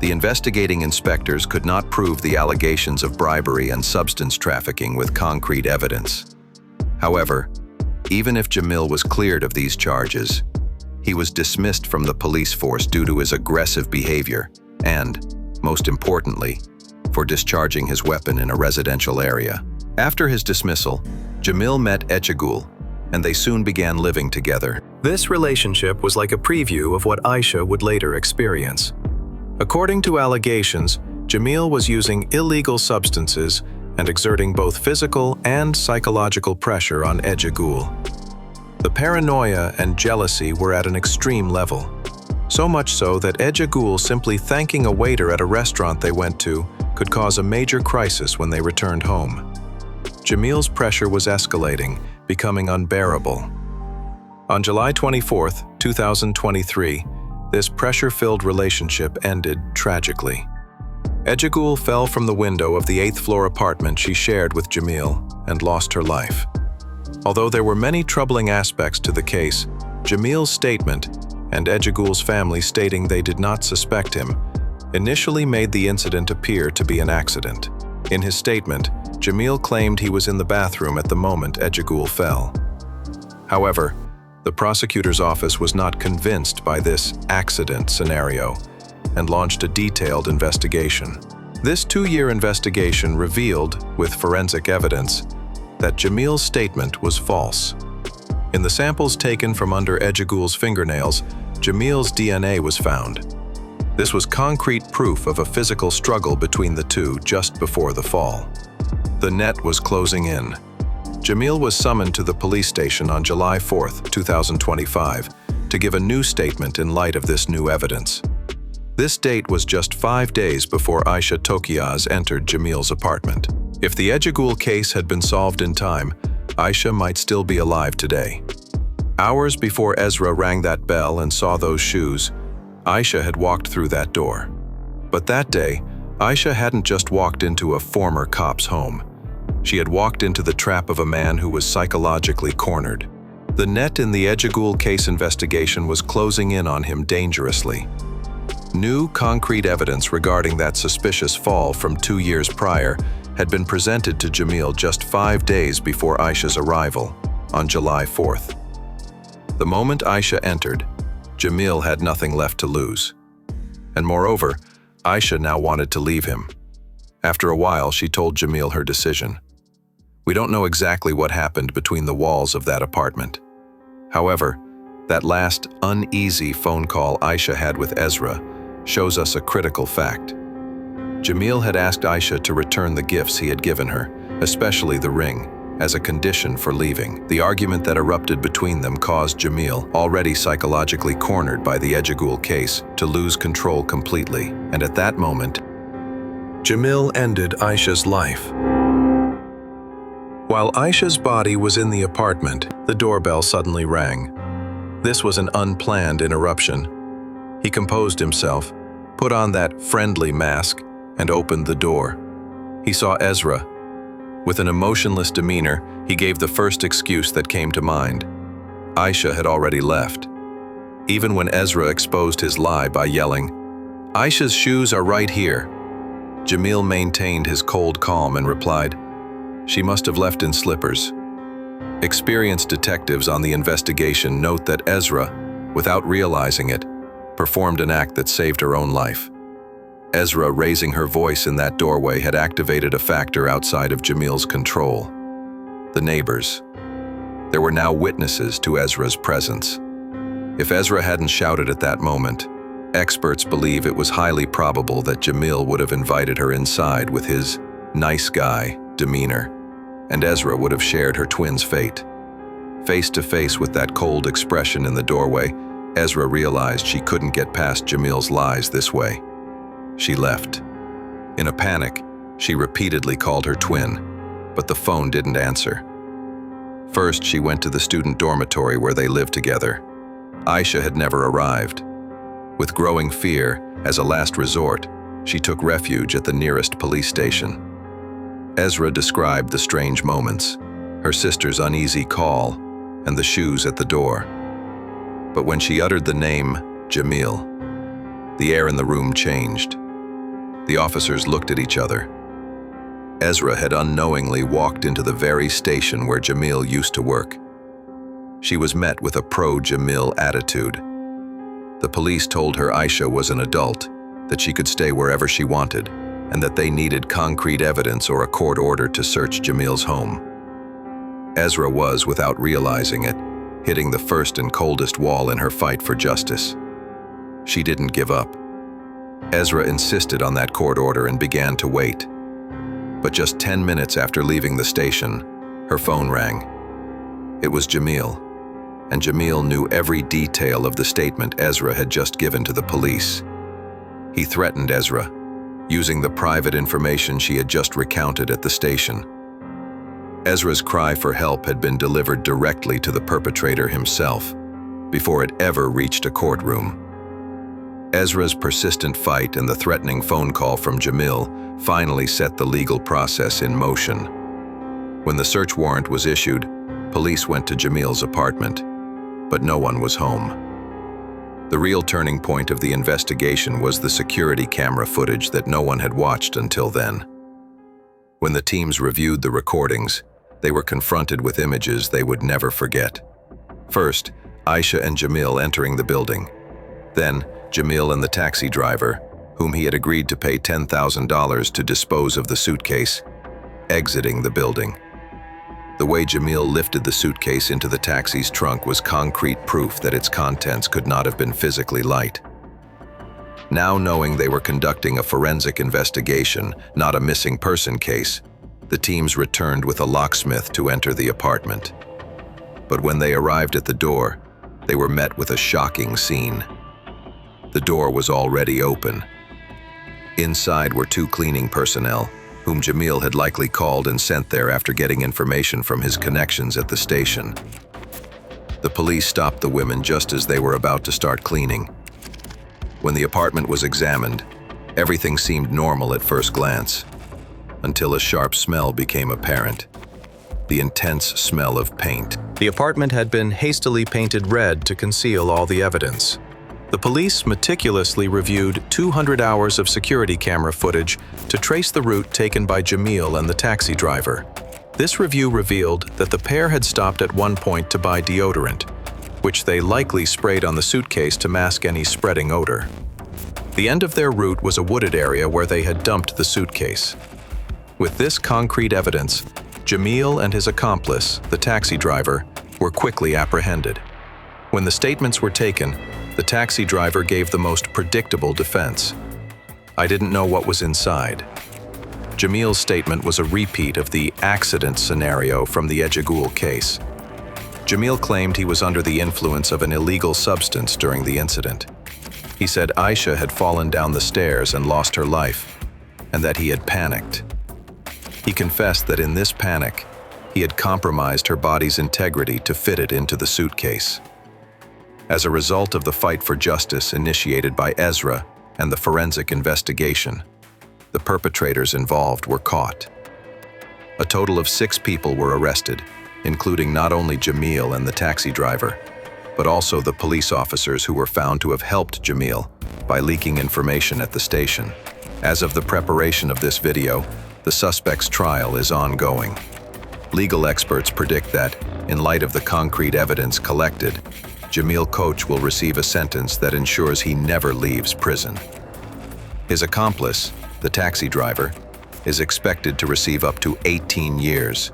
The investigating inspectors could not prove the allegations of bribery and substance trafficking with concrete evidence. However, even if Jamil was cleared of these charges, he was dismissed from the police force due to his aggressive behavior and, most importantly, for discharging his weapon in a residential area. After his dismissal, Jamil met Echegul, and they soon began living together. This relationship was like a preview of what Aisha would later experience. According to allegations, Jamil was using illegal substances and exerting both physical and psychological pressure on Echegul. The paranoia and jealousy were at an extreme level. So much so that Ejagul simply thanking a waiter at a restaurant they went to could cause a major crisis when they returned home. Jamil's pressure was escalating, becoming unbearable. On July 24, 2023, this pressure-filled relationship ended tragically. Ejagul fell from the window of the 8th floor apartment she shared with Jamil and lost her life. Although there were many troubling aspects to the case, Jamil's statement and Ejagul's family stating they did not suspect him initially made the incident appear to be an accident. In his statement, Jamil claimed he was in the bathroom at the moment Ejagul fell. However, the prosecutor's office was not convinced by this accident scenario and launched a detailed investigation. This 2-year investigation revealed, with forensic evidence, that Jamil's statement was false. In the samples taken from under Ejagul's fingernails, Jamil's DNA was found. This was concrete proof of a physical struggle between the two just before the fall. The net was closing in. Jamil was summoned to the police station on July 4, 2025, to give a new statement in light of this new evidence. This date was just 5 days before Aisha Tokiaz entered Jamil's apartment. If the Ejagul case had been solved in time, Aisha might still be alive today. Hours before Ezra rang that bell and saw those shoes, Aisha had walked through that door. But that day, Aisha hadn't just walked into a former cop's home. She had walked into the trap of a man who was psychologically cornered. The net in the Ejagul case investigation was closing in on him dangerously. New concrete evidence regarding that suspicious fall from 2 years prior had been presented to Jamil just 5 days before Aisha's arrival, on July 4th. The moment Aisha entered, Jamil had nothing left to lose. And moreover, Aisha now wanted to leave him. After a while, she told Jamil her decision. We don't know exactly what happened between the walls of that apartment. However, that last uneasy phone call Aisha had with Ezra shows us a critical fact. Jamil had asked Aisha to return the gifts he had given her, especially the ring, as a condition for leaving. The argument that erupted between them caused Jamil, already psychologically cornered by the Ejagul case, to lose control completely. And at that moment, Jamil ended Aisha's life. While Aisha's body was in the apartment, the doorbell suddenly rang. This was an unplanned interruption. He composed himself, put on that friendly mask, and opened the door. He saw Ezra. With an emotionless demeanor, he gave the first excuse that came to mind. Aisha had already left. Even when Ezra exposed his lie by yelling, "Aisha's shoes are right here," Jamil maintained his cold calm and replied, "She must have left in slippers." Experienced detectives on the investigation note that Ezra, without realizing it, performed an act that saved her own life. Ezra raising her voice in that doorway had activated a factor outside of Jamil's control. The neighbors. There were now witnesses to Ezra's presence. If Ezra hadn't shouted at that moment, experts believe it was highly probable that Jamil would have invited her inside with his nice guy demeanor, and Ezra would have shared her twin's fate. Face to face with that cold expression in the doorway, Ezra realized she couldn't get past Jamil's lies this way. She left. In a panic, she repeatedly called her twin, but the phone didn't answer. First, she went to the student dormitory where they lived together. Aisha had never arrived. With growing fear, as a last resort, she took refuge at the nearest police station. Ezra described the strange moments, her sister's uneasy call, and the shoes at the door. But when she uttered the name, Jamil, the air in the room changed. The officers looked at each other. Ezra had unknowingly walked into the very station where Jamil used to work. She was met with a pro-Jamil attitude. The police told her Aisha was an adult, that she could stay wherever she wanted, and that they needed concrete evidence or a court order to search Jamil's home. Ezra was, without realizing it, hitting the first and coldest wall in her fight for justice. She didn't give up. Ezra insisted on that court order and began to wait. But just 10 minutes after leaving the station, her phone rang. It was Jamil. and Jamil knew every detail of the statement Ezra had just given to the police. He threatened Ezra, using the private information she had just recounted at the station. Ezra's cry for help had been delivered directly to the perpetrator himself, before it ever reached a courtroom. Ezra's persistent fight and the threatening phone call from Jamil finally set the legal process in motion. When the search warrant was issued, police went to Jamil's apartment, but no one was home. The real turning point of the investigation was the security camera footage that no one had watched until then. When the teams reviewed the recordings, they were confronted with images they would never forget. First, Aisha and Jamil entering the building. Then, Jamil and the taxi driver, whom he had agreed to pay $10,000 to dispose of the suitcase, exiting the building. The way Jamil lifted the suitcase into the taxi's trunk was concrete proof that its contents could not have been physically light. Now knowing they were conducting a forensic investigation, not a missing person case, the teams returned with a locksmith to enter the apartment. But when they arrived at the door, they were met with a shocking scene. The door was already open. Inside were two cleaning personnel, whom Jamil had likely called and sent there after getting information from his connections at the station. The police stopped the women just as they were about to start cleaning. When the apartment was examined, everything seemed normal at first glance, until a sharp smell became apparent. The intense smell of paint. The apartment had been hastily painted red to conceal all the evidence. The police meticulously reviewed 200 hours of security camera footage to trace the route taken by Jamil and the taxi driver. This review revealed that the pair had stopped at one point to buy deodorant, which they likely sprayed on the suitcase to mask any spreading odor. The end of their route was a wooded area where they had dumped the suitcase. With this concrete evidence, Jamil and his accomplice, the taxi driver, were quickly apprehended. When the statements were taken, the taxi driver gave the most predictable defense. "I didn't know what was inside." Jamil's statement was a repeat of the accident scenario from the Ejagul case. Jamil claimed he was under the influence of an illegal substance during the incident. He said Aisha had fallen down the stairs and lost her life, and that he had panicked. He confessed that in this panic, he had compromised her body's integrity to fit it into the suitcase. As a result of the fight for justice initiated by Ezra and the forensic investigation, the perpetrators involved were caught. A total of 6 people were arrested, including not only Jamil and the taxi driver, but also the police officers who were found to have helped Jamil by leaking information at the station. As of the preparation of this video, the suspect's trial is ongoing. Legal experts predict that, in light of the concrete evidence collected, Jamil Koch will receive a sentence that ensures he never leaves prison. His accomplice, the taxi driver, is expected to receive up to 18 years,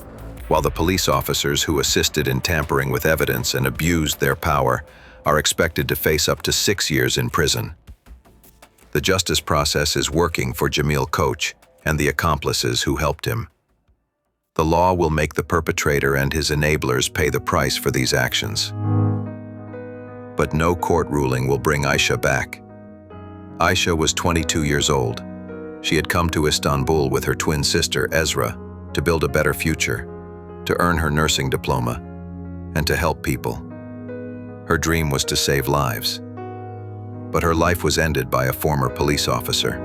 while the police officers who assisted in tampering with evidence and abused their power are expected to face up to 6 years in prison. The justice process is working for Jamil Koch and the accomplices who helped him. The law will make the perpetrator and his enablers pay the price for these actions. But no court ruling will bring Aisha back. Aisha was 22 years old. She had come to Istanbul with her twin sister, Ezra, to build a better future, to earn her nursing diploma, and to help people. Her dream was to save lives. But her life was ended by a former police officer.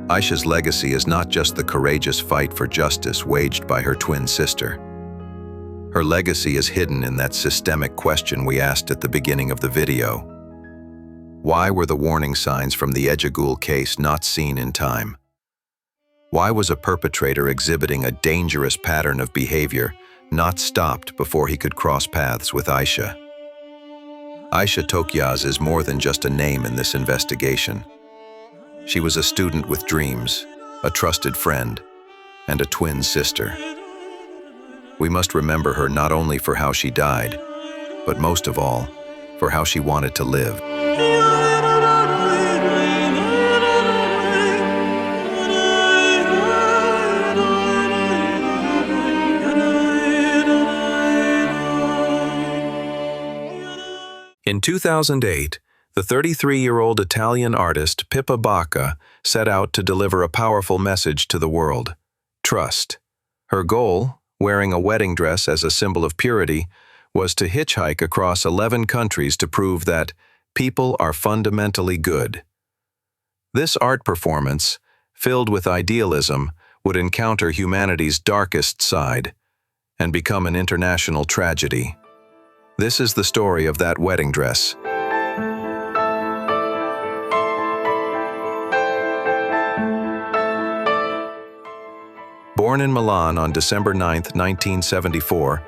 Aisha's legacy is not just the courageous fight for justice waged by her twin sister. Her legacy is hidden in that systemic question we asked at the beginning of the video. Why were the warning signs from the Ejagul case not seen in time? Why was a perpetrator exhibiting a dangerous pattern of behavior not stopped before he could cross paths with Aisha? Aisha Tokyaz is more than just a name in this investigation. She was a student with dreams, a trusted friend, and a twin sister. We must remember her not only for how she died, but most of all, for how she wanted to live. In 2008, the 33-year-old Italian artist Pippa Bacca set out to deliver a powerful message to the world: trust. Her goal, wearing a wedding dress as a symbol of purity, was to hitchhike across 11 countries to prove that people are fundamentally good. This art performance, filled with idealism, would encounter humanity's darkest side and become an international tragedy. This is the story of that wedding dress. Born in Milan on December 9, 1974,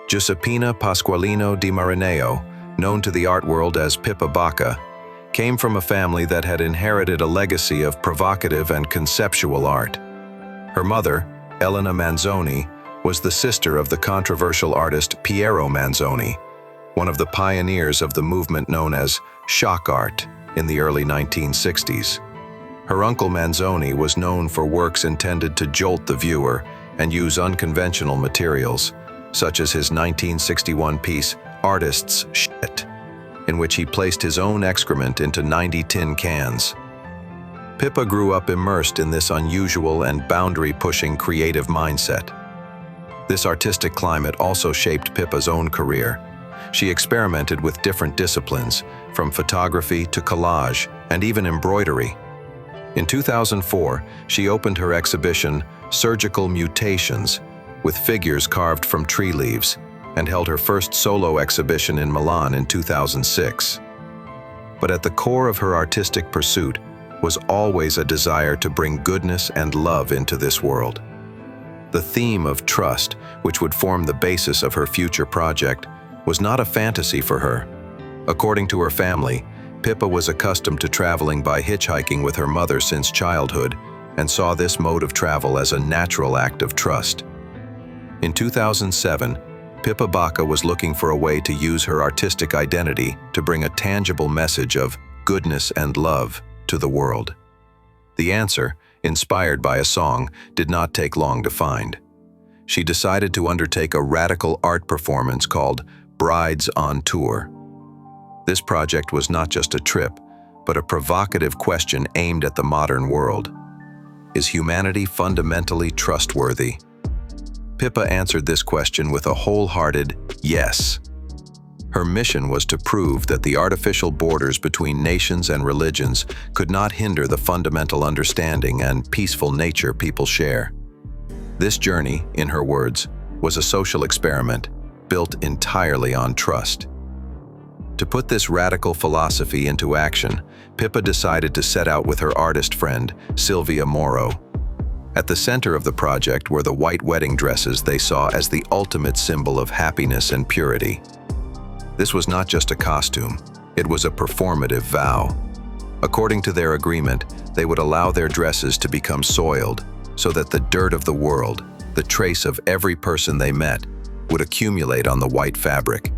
Giuseppina Pasqualino di Marineo, known to the art world as Pippa Bacca, came from a family that had inherited a legacy of provocative and conceptual art. Her mother, Elena Manzoni, was the sister of the controversial artist Piero Manzoni, one of the pioneers of the movement known as shock art in the early 1960s. Her uncle Manzoni was known for works intended to jolt the viewer and use unconventional materials, such as his 1961 piece Artist's Shit, in which he placed his own excrement into 90 tin cans. Pippa grew up immersed in this unusual and boundary-pushing creative mindset. This artistic climate also shaped Pippa's own career. She experimented with different disciplines, from photography to collage and even embroidery. In 2004, she opened her exhibition, Surgical Mutations, with figures carved from tree leaves, and held her first solo exhibition in Milan in 2006. But at the core of her artistic pursuit was always a desire to bring goodness and love into this world. The theme of trust, which would form the basis of her future project, was not a fantasy for her. According to her family, Pippa was accustomed to traveling by hitchhiking with her mother since childhood and saw this mode of travel as a natural act of trust. In 2007, Pippa Bacca was looking for a way to use her artistic identity to bring a tangible message of goodness and love to the world. The answer, inspired by a song, did not take long to find. She decided to undertake a radical art performance called Brides on Tour. This project was not just a trip, but a provocative question aimed at the modern world. Is humanity fundamentally trustworthy? Pippa answered this question with a wholehearted yes. Her mission was to prove that the artificial borders between nations and religions could not hinder the fundamental understanding and peaceful nature people share. This journey, in her words, was a social experiment built entirely on trust. To put this radical philosophy into action, Pippa decided to set out with her artist friend, Silvia Moro. At the center of the project were the white wedding dresses they saw as the ultimate symbol of happiness and purity. This was not just a costume, it was a performative vow. According to their agreement, they would allow their dresses to become soiled so that the dirt of the world, the trace of every person they met, would accumulate on the white fabric.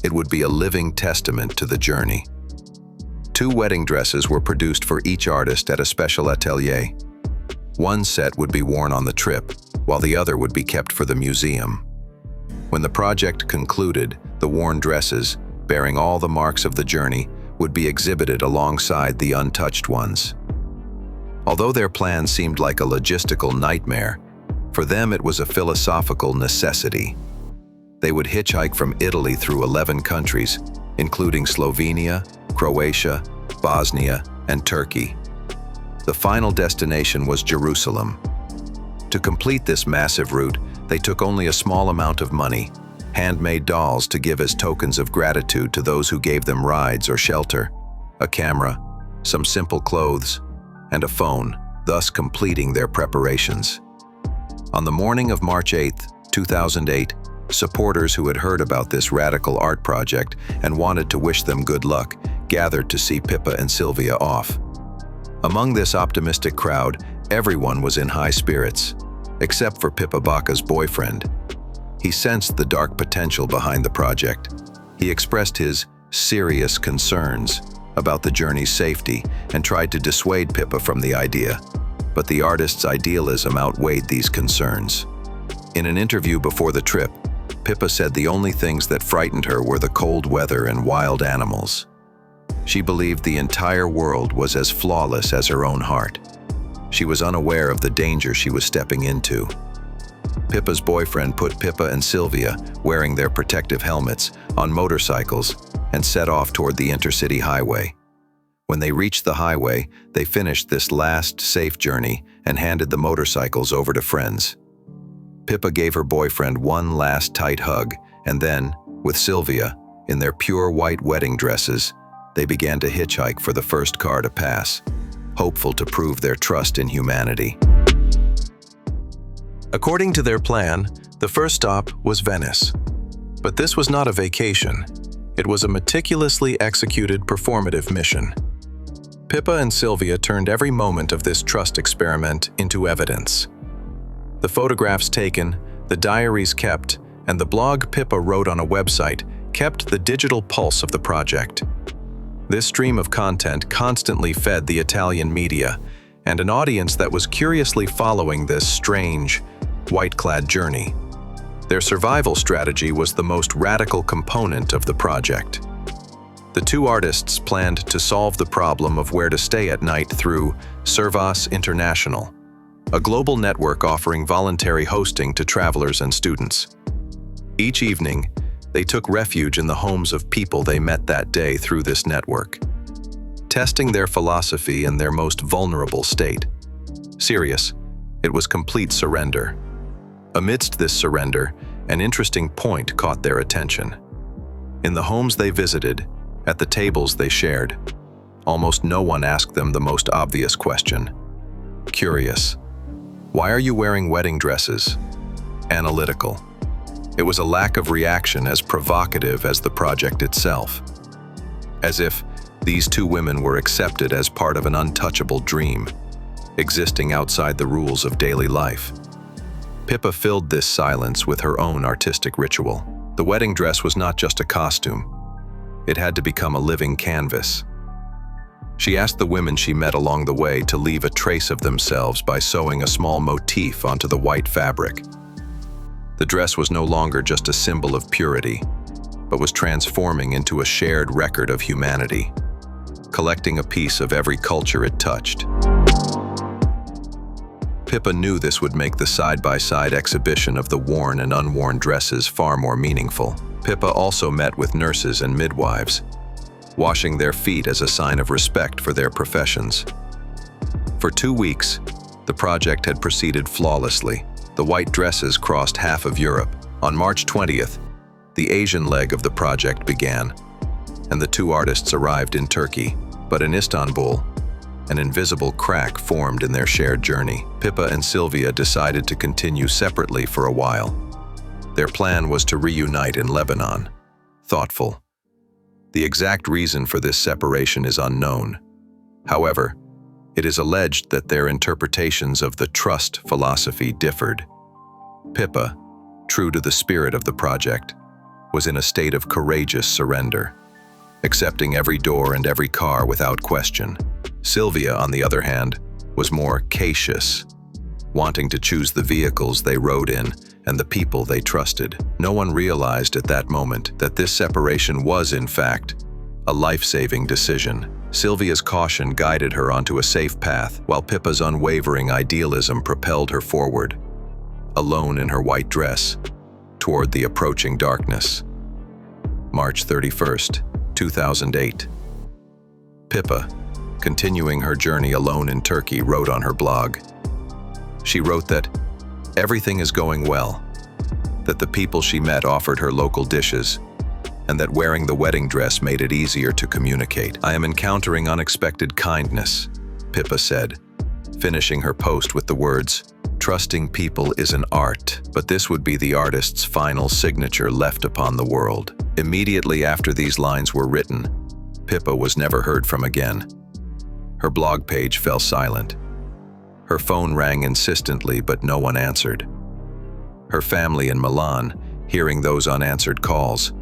It would be a living testament to the journey. 2 wedding dresses were produced for each artist at a special atelier. One set would be worn on the trip, while the other would be kept for the museum. When the project concluded, the worn dresses, bearing all the marks of the journey, would be exhibited alongside the untouched ones. Although their plan seemed like a logistical nightmare, for them it was a philosophical necessity. They would hitchhike from Italy through 11 countries, including Slovenia, Croatia, Bosnia, and Turkey. The final destination was Jerusalem. To complete this massive route, they took only a small amount of money, handmade dolls to give as tokens of gratitude to those who gave them rides or shelter, a camera, some simple clothes, and a phone, thus completing their preparations. On the morning of March 8, 2008, supporters who had heard about this radical art project and wanted to wish them good luck gathered to see Pippa and Silvia off. Among this optimistic crowd, everyone was in high spirits, except for Pippa Bacca's boyfriend. He sensed the dark potential behind the project. He expressed his serious concerns about the journey's safety and tried to dissuade Pippa from the idea, but the artist's idealism outweighed these concerns. In an interview before the trip, Pippa said the only things that frightened her were the cold weather and wild animals. She believed the entire world was as flawless as her own heart. She was unaware of the danger she was stepping into. Pippa's boyfriend put Pippa and Sylvia, wearing their protective helmets, on motorcycles and set off toward the intercity highway. When they reached the highway, they finished this last safe journey and handed the motorcycles over to friends. Pippa gave her boyfriend one last tight hug, and then, with Sylvia, in their pure white wedding dresses, they began to hitchhike for the first car to pass, hopeful to prove their trust in humanity. According to their plan, the first stop was Venice. But this was not a vacation. It was a meticulously executed performative mission. Pippa and Sylvia turned every moment of this trust experiment into evidence. The photographs taken, the diaries kept, and the blog Pippa wrote on a website kept the digital pulse of the project. This stream of content constantly fed the Italian media and an audience that was curiously following this strange, white-clad journey. Their survival strategy was the most radical component of the project. The two artists planned to solve the problem of where to stay at night through Servas International, a global network offering voluntary hosting to travelers and students. Each evening, they took refuge in the homes of people they met that day through this network, testing their philosophy in their most vulnerable state. Serious, it was complete surrender. Amidst this surrender, an interesting point caught their attention. In the homes they visited, at the tables they shared, almost no one asked them the most obvious question. Curious. Why are you wearing wedding dresses? Analytical. It was a lack of reaction as provocative as the project itself. As if these two women were accepted as part of an untouchable dream, existing outside the rules of daily life. Pippa filled this silence with her own artistic ritual. The wedding dress was not just a costume. It had to become a living canvas. She asked the women she met along the way to leave a trace of themselves by sewing a small motif onto the white fabric. The dress was no longer just a symbol of purity, but was transforming into a shared record of humanity, collecting a piece of every culture it touched. Pippa knew this would make the side-by-side exhibition of the worn and unworn dresses far more meaningful. Pippa also met with nurses and midwives, washing their feet as a sign of respect for their professions. For 2 weeks, the project had proceeded flawlessly. The white dresses crossed half of Europe. On March 20th, the Asian leg of the project began, and the two artists arrived in Turkey. But in Istanbul, an invisible crack formed in their shared journey. Pippa and Sylvia decided to continue separately for a while. Their plan was to reunite in Lebanon. Thoughtful. The exact reason for this separation is unknown. However, it is alleged that their interpretations of the trust philosophy differed. Pippa, true to the spirit of the project, was in a state of courageous surrender, accepting every door and every car without question. Sylvia, on the other hand, was more cautious, wanting to choose the vehicles they rode in and the people they trusted. No one realized at that moment that this separation was, in fact, a life-saving decision. Sylvia's caution guided her onto a safe path, while Pippa's unwavering idealism propelled her forward, alone in her white dress, toward the approaching darkness. March 31st, 2008. Pippa, continuing her journey alone in Turkey, wrote on her blog. She wrote that everything is going well, that the people she met offered her local dishes, and that wearing the wedding dress made it easier to communicate. I am encountering unexpected kindness, Pippa said, finishing her post with the words, "Trusting people is an art, but this would be the artist's final signature left upon the world." Immediately after these lines were written, Pippa was never heard from again. Her blog page fell silent. Her phone rang insistently, but no one answered. Her family in Milan, hearing those unanswered calls,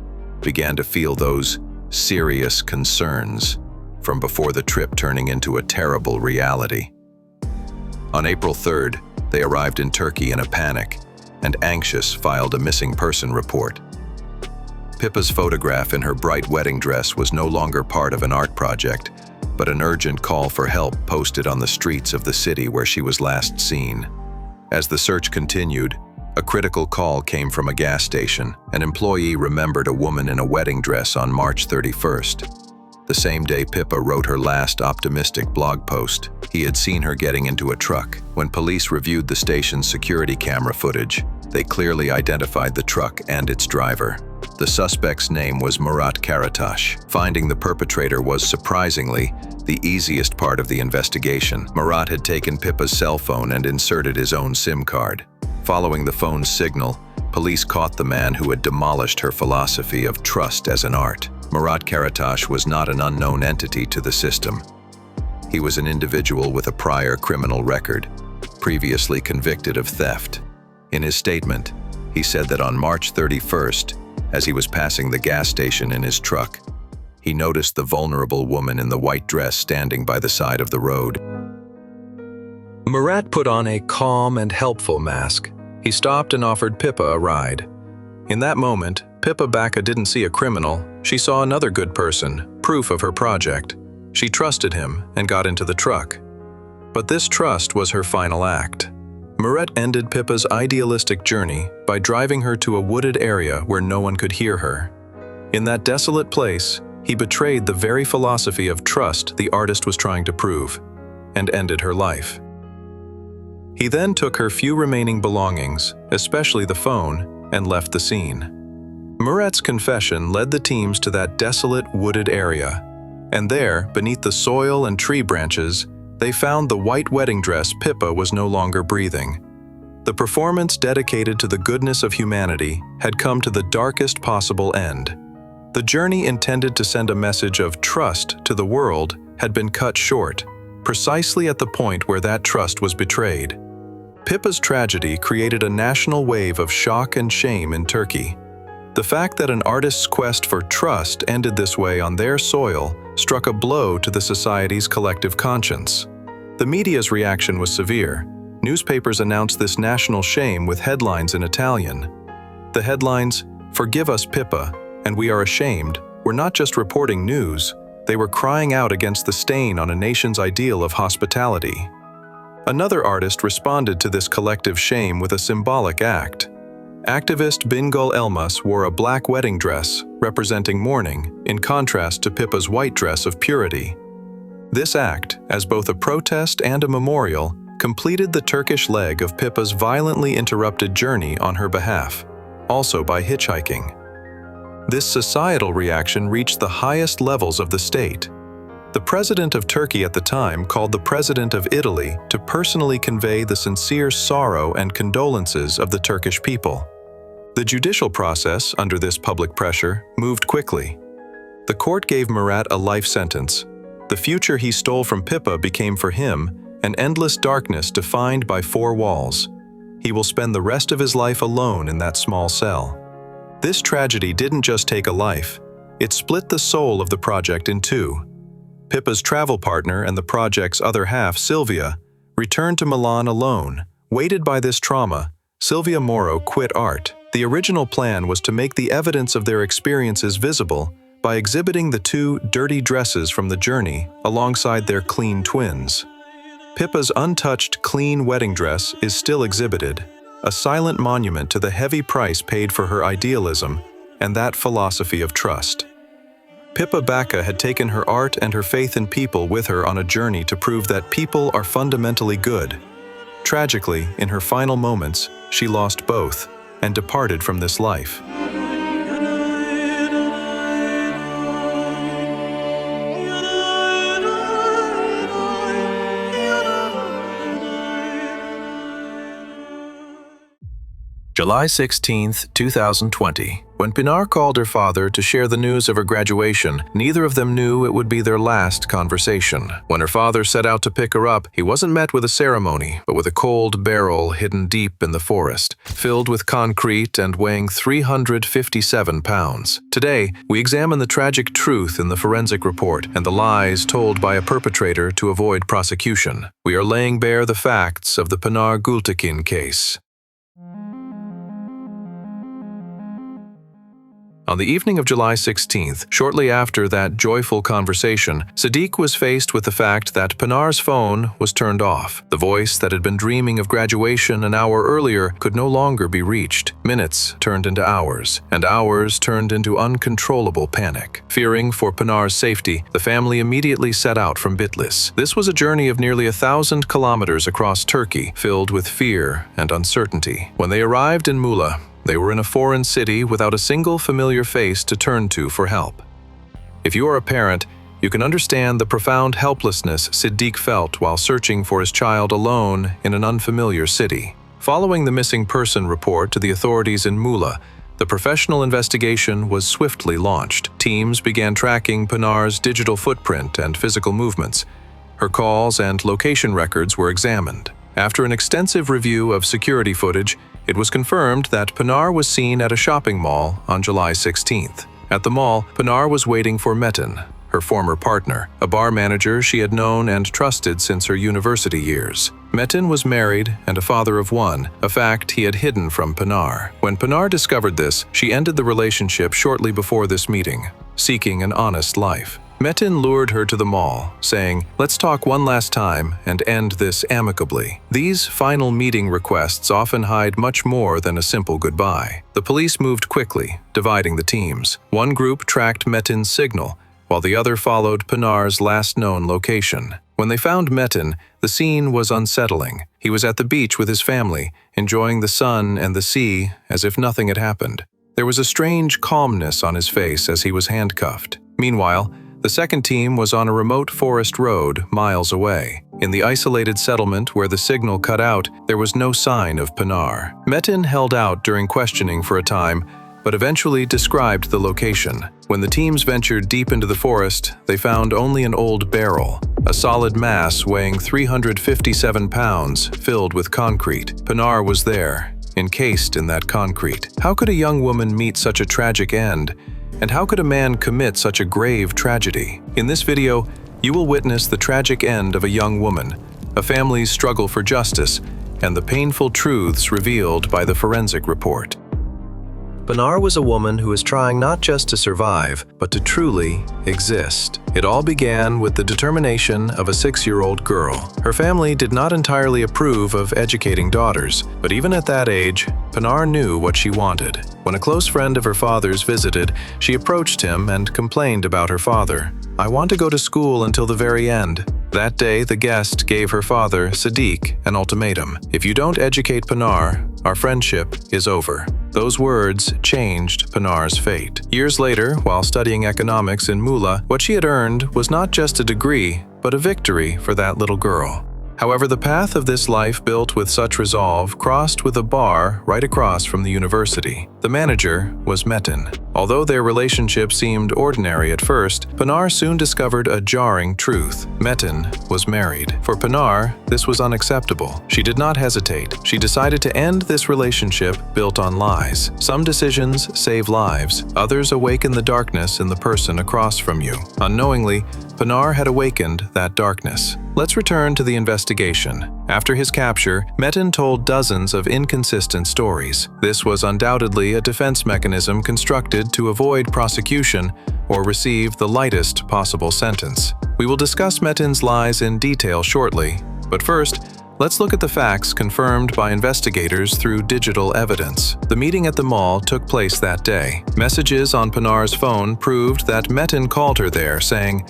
began to feel those serious concerns from before the trip turning into a terrible reality. On April 3rd, they arrived in Turkey in a panic, and anxious, filed a missing person report. Pippa's photograph in her bright wedding dress was no longer part of an art project, but an urgent call for help posted on the streets of the city where she was last seen. As the search continued, a critical call came from a gas station. An employee remembered a woman in a wedding dress on March 31st. The same day Pippa wrote her last optimistic blog post, he had seen her getting into a truck. When police reviewed the station's security camera footage, they clearly identified the truck and its driver. The suspect's name was Murat Karataş. Finding the perpetrator was, surprisingly, the easiest part of the investigation. Murat had taken Pippa's cell phone and inserted his own SIM card. Following the phone's signal, police caught the man who had demolished her philosophy of trust as an art. Murat Karataş was not an unknown entity to the system. He was an individual with a prior criminal record, previously convicted of theft. In his statement, he said that on March 31st, as he was passing the gas station in his truck, he noticed the vulnerable woman in the white dress standing by the side of the road. Murat put on a calm and helpful mask. He stopped and offered Pippa a ride. In that moment, Pippa Bacca didn't see a criminal. She saw another good person, proof of her project. She trusted him and got into the truck. But this trust was her final act. Murat ended Pippa's idealistic journey by driving her to a wooded area where no one could hear her. In that desolate place, he betrayed the very philosophy of trust the artist was trying to prove, and ended her life. He then took her few remaining belongings, especially the phone, and left the scene. Murat's confession led the teams to that desolate, wooded area, and there, beneath the soil and tree branches, they found the white wedding dress Pippa was no longer breathing. The performance dedicated to the goodness of humanity had come to the darkest possible end. The journey intended to send a message of trust to the world had been cut short, precisely at the point where that trust was betrayed. Pippa's tragedy created a national wave of shock and shame in Turkey. The fact that an artist's quest for trust ended this way on their soil struck a blow to the society's collective conscience. The media's reaction was severe. Newspapers announced this national shame with headlines in Italian. The headlines, "Forgive us, Pippa, and we are ashamed," were not just reporting news, they were crying out against the stain on a nation's ideal of hospitality. Another artist responded to this collective shame with a symbolic act. Activist Bingöl Elmas wore a black wedding dress, representing mourning, in contrast to Pippa's white dress of purity. This act, as both a protest and a memorial, completed the Turkish leg of Pippa's violently interrupted journey on her behalf, also by hitchhiking. This societal reaction reached the highest levels of the state. The president of Turkey at the time called the president of Italy to personally convey the sincere sorrow and condolences of the Turkish people. The judicial process, under this public pressure, moved quickly. The court gave Murat a life sentence. The future he stole from Pippa became for him an endless darkness defined by four walls. He will spend the rest of his life alone in that small cell. This tragedy didn't just take a life, it split the soul of the project in two. Pippa's travel partner and the project's other half, Silvia, returned to Milan alone. Weighted by this trauma, Silvia Moro quit art. The original plan was to make the evidence of their experiences visible by exhibiting the two dirty dresses from the journey alongside their clean twins. Pippa's untouched, clean wedding dress is still exhibited, a silent monument to the heavy price paid for her idealism and that philosophy of trust. Pippa Bacca had taken her art and her faith in people with her on a journey to prove that people are fundamentally good. Tragically, in her final moments, she lost both and departed from this life. July 16, 2020. When Pinar called her father to share the news of her graduation, neither of them knew it would be their last conversation. When her father set out to pick her up, he wasn't met with a ceremony, but with a cold barrel hidden deep in the forest, filled with concrete and weighing 357 pounds. Today, we examine the tragic truth in the forensic report and the lies told by a perpetrator to avoid prosecution. We are laying bare the facts of the Pinar Gültekin case. On the evening of July 16th, shortly after that joyful conversation, Siddiq was faced with the fact that Pinar's phone was turned off. The voice that had been dreaming of graduation an hour earlier could no longer be reached. Minutes turned into hours, and hours turned into uncontrollable panic. Fearing for Pinar's safety, the family immediately set out from Bitlis. This was a journey of nearly 1,000 kilometers across Turkey, filled with fear and uncertainty. When they arrived in Muğla, they were in a foreign city without a single familiar face to turn to for help. If you are a parent, you can understand the profound helplessness Siddiq felt while searching for his child alone in an unfamiliar city. Following the missing person report to the authorities in Muğla, the professional investigation was swiftly launched. Teams began tracking Pinar's digital footprint and physical movements. Her calls and location records were examined. After an extensive review of security footage, it was confirmed that Pinar was seen at a shopping mall on July 16th. At the mall, Pinar was waiting for Metin, her former partner, a bar manager she had known and trusted since her university years. Metin was married and a father of one, a fact he had hidden from Pinar. When Pinar discovered this, she ended the relationship shortly before this meeting, seeking an honest life. Metin lured her to the mall, saying, "Let's talk one last time and end this amicably." These final meeting requests often hide much more than a simple goodbye. The police moved quickly, dividing the teams. One group tracked Metin's signal, while the other followed Pinar's last known location. When they found Metin, the scene was unsettling. He was at the beach with his family, enjoying the sun and the sea as if nothing had happened. There was a strange calmness on his face as he was handcuffed. Meanwhile, the second team was on a remote forest road miles away. In the isolated settlement where the signal cut out, there was no sign of Pinar. Metin held out during questioning for a time, but eventually described the location. When the teams ventured deep into the forest, they found only an old barrel, a solid mass weighing 357 pounds, filled with concrete. Pinar was there, encased in that concrete. How could a young woman meet such a tragic end? And how could a man commit such a grave tragedy? In this video, you will witness the tragic end of a young woman, a family's struggle for justice, and the painful truths revealed by the forensic report. Pinar was a woman who was trying not just to survive, but to truly exist. It all began with the determination of a 6-year-old girl. Her family did not entirely approve of educating daughters, but even at that age, Pinar knew what she wanted. When a close friend of her father's visited, she approached him and complained about her father. "I want to go to school until the very end." That day, the guest gave her father, Siddiq, an ultimatum. "If you don't educate Pinar, our friendship is over." Those words changed Pinar's fate. Years later, while studying economics in Muğla, what she had earned was not just a degree, but a victory for that little girl. However, the path of this life built with such resolve crossed with a bar right across from the university. The manager was Metin. Although their relationship seemed ordinary at first, Pinar soon discovered a jarring truth. Metin was married. For Pinar, this was unacceptable. She did not hesitate. She decided to end this relationship built on lies. Some decisions save lives, others awaken the darkness in the person across from you. Unknowingly, Pinar had awakened that darkness. Let's return to the investigation. After his capture, Metin told dozens of inconsistent stories. This was undoubtedly a defense mechanism constructed to avoid prosecution or receive the lightest possible sentence. We will discuss Metin's lies in detail shortly, but first, let's look at the facts confirmed by investigators through digital evidence. The meeting at the mall took place that day. Messages on Pinar's phone proved that Metin called her there, saying,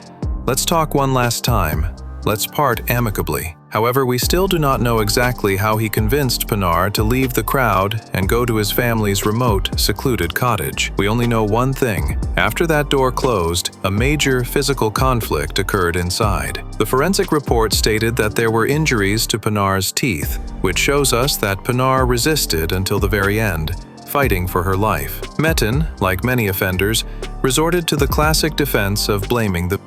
"Let's talk one last time. Let's part amicably." However, we still do not know exactly how he convinced Pinar to leave the crowd and go to his family's remote, secluded cottage. We only know one thing. After that door closed, a major physical conflict occurred inside. The forensic report stated that there were injuries to Pinar's teeth, which shows us that Pinar resisted until the very end, fighting for her life. Metin, like many offenders, resorted to the classic defense of blaming the victim.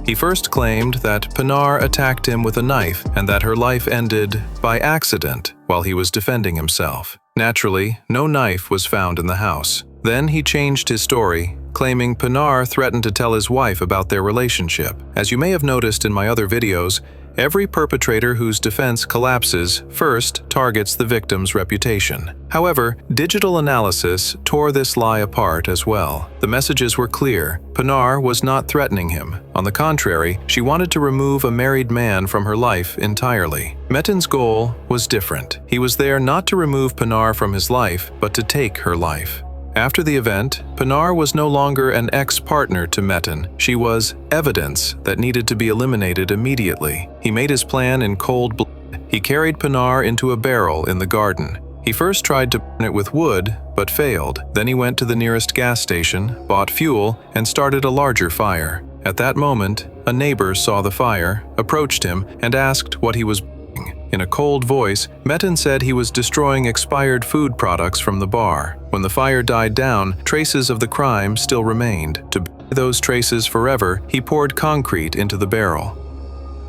He first claimed that Pinar attacked him with a knife and that her life ended by accident while he was defending himself. Naturally, no knife was found in the house. Then he changed his story, claiming Pinar threatened to tell his wife about their relationship. As you may have noticed in my other videos, Every perpetrator whose defense collapses first targets the victim's reputation. However, digital analysis tore this lie apart as well. The messages were clear. Pinar was not threatening him. On the contrary, she wanted to remove a married man from her life entirely. Metin's goal was different. He was there not to remove Pinar from his life, but to take her life. After the event, Pinar was no longer an ex-partner to Metin. She was evidence that needed to be eliminated immediately. He made his plan in cold blood. He carried Pinar into a barrel in the garden. He first tried to burn it with wood, but failed. Then he went to the nearest gas station, bought fuel, and started a larger fire. At that moment, a neighbor saw the fire, approached him, and asked what he was burning. In a cold voice, Metin said he was destroying expired food products from the bar. When the fire died down, traces of the crime still remained. To bury those traces forever, he poured concrete into the barrel.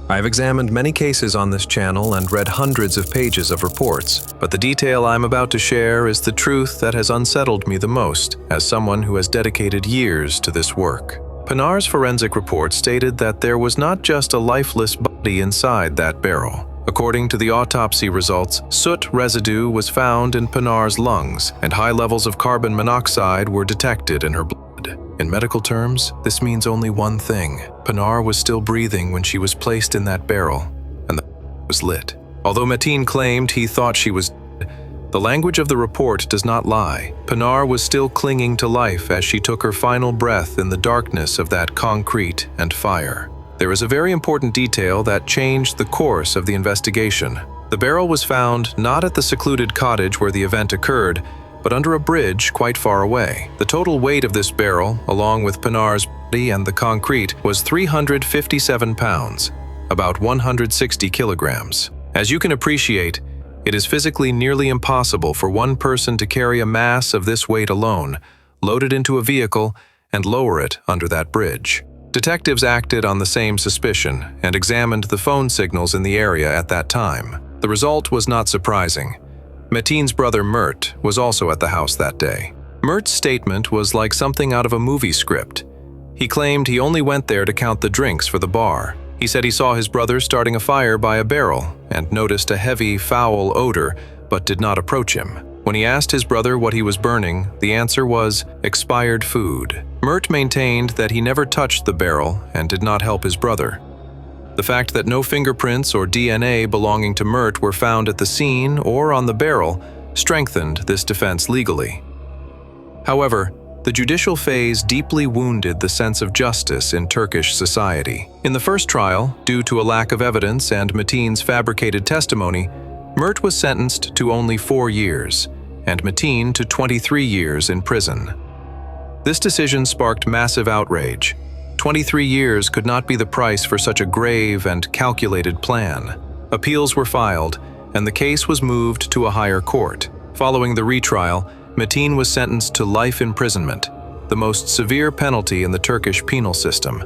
I've examined many cases on this channel and read hundreds of pages of reports, but the detail I'm about to share is the truth that has unsettled me the most, as someone who has dedicated years to this work. Pinar's forensic report stated that there was not just a lifeless body inside that barrel. According to the autopsy results, soot residue was found in Pinar's lungs, and high levels of carbon monoxide were detected in her blood. In medical terms, this means only one thing. Pinar was still breathing when she was placed in that barrel, and the was lit. Although Metin claimed he thought she was dead, the language of the report does not lie. Pinar was still clinging to life as she took her final breath in the darkness of that concrete and fire. There is a very important detail that changed the course of the investigation. The barrel was found not at the secluded cottage where the event occurred, but under a bridge quite far away. The total weight of this barrel, along with Pinar's body and the concrete, was 357 pounds, about 160 kilograms. As you can appreciate, it is physically nearly impossible for one person to carry a mass of this weight alone, load it into a vehicle, and lower it under that bridge. Detectives acted on the same suspicion and examined the phone signals in the area at that time. The result was not surprising. Metin's brother Mert was also at the house that day. Mert's statement was like something out of a movie script. He claimed he only went there to count the drinks for the bar. He said he saw his brother starting a fire by a barrel and noticed a heavy, foul odor, but did not approach him. When he asked his brother what he was burning, the answer was expired food. Mert maintained that he never touched the barrel and did not help his brother. The fact that no fingerprints or DNA belonging to Mert were found at the scene or on the barrel strengthened this defense legally. However, the judicial phase deeply wounded the sense of justice in Turkish society. In the first trial, due to a lack of evidence and Metin's fabricated testimony, Mert was sentenced to only 4 years, and Metin to 23 years in prison. This decision sparked massive outrage. 23 years could not be the price for such a grave and calculated plan. Appeals were filed, and the case was moved to a higher court. Following the retrial, Metin was sentenced to life imprisonment, the most severe penalty in the Turkish penal system.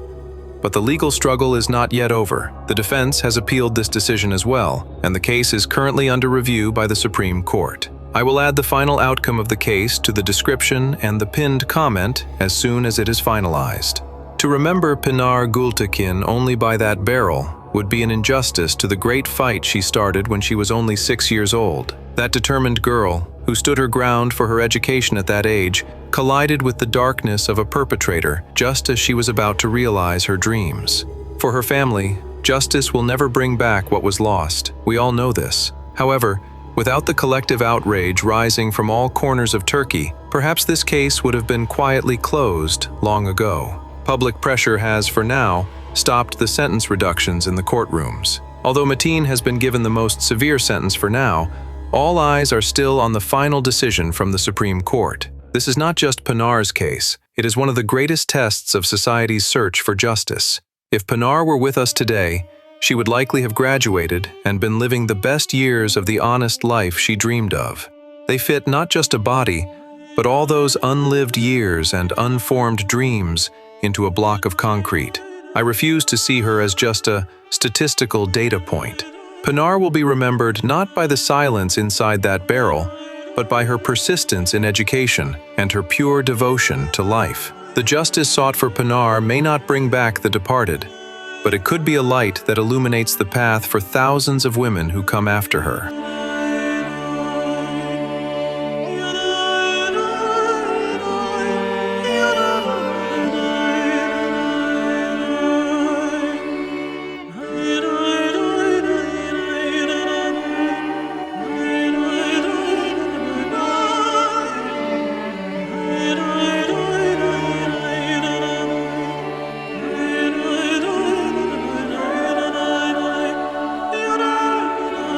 But the legal struggle is not yet over. The defense has appealed this decision as well, and the case is currently under review by the Supreme Court. I will add the final outcome of the case to the description and the pinned comment as soon as it is finalized. To remember Pinar Gültekin only by that barrel would be an injustice to the great fight she started when she was only 6 years old. That determined girl, who stood her ground for her education at that age, collided with the darkness of a perpetrator just as she was about to realize her dreams. For her family, justice will never bring back what was lost. We all know this. However, without the collective outrage rising from all corners of Turkey, perhaps this case would have been quietly closed long ago. Public pressure has, for now, stopped the sentence reductions in the courtrooms. Although Metin has been given the most severe sentence for now, all eyes are still on the final decision from the Supreme Court. This is not just Pinar's case. It is one of the greatest tests of society's search for justice. If Pinar were with us today, she would likely have graduated and been living the best years of the honest life she dreamed of. They fit not just a body, but all those unlived years and unformed dreams into a block of concrete. I refuse to see her as just a statistical data point. Pinar will be remembered not by the silence inside that barrel, but by her persistence in education and her pure devotion to life. The justice sought for Pinar may not bring back the departed, but it could be a light that illuminates the path for thousands of women who come after her.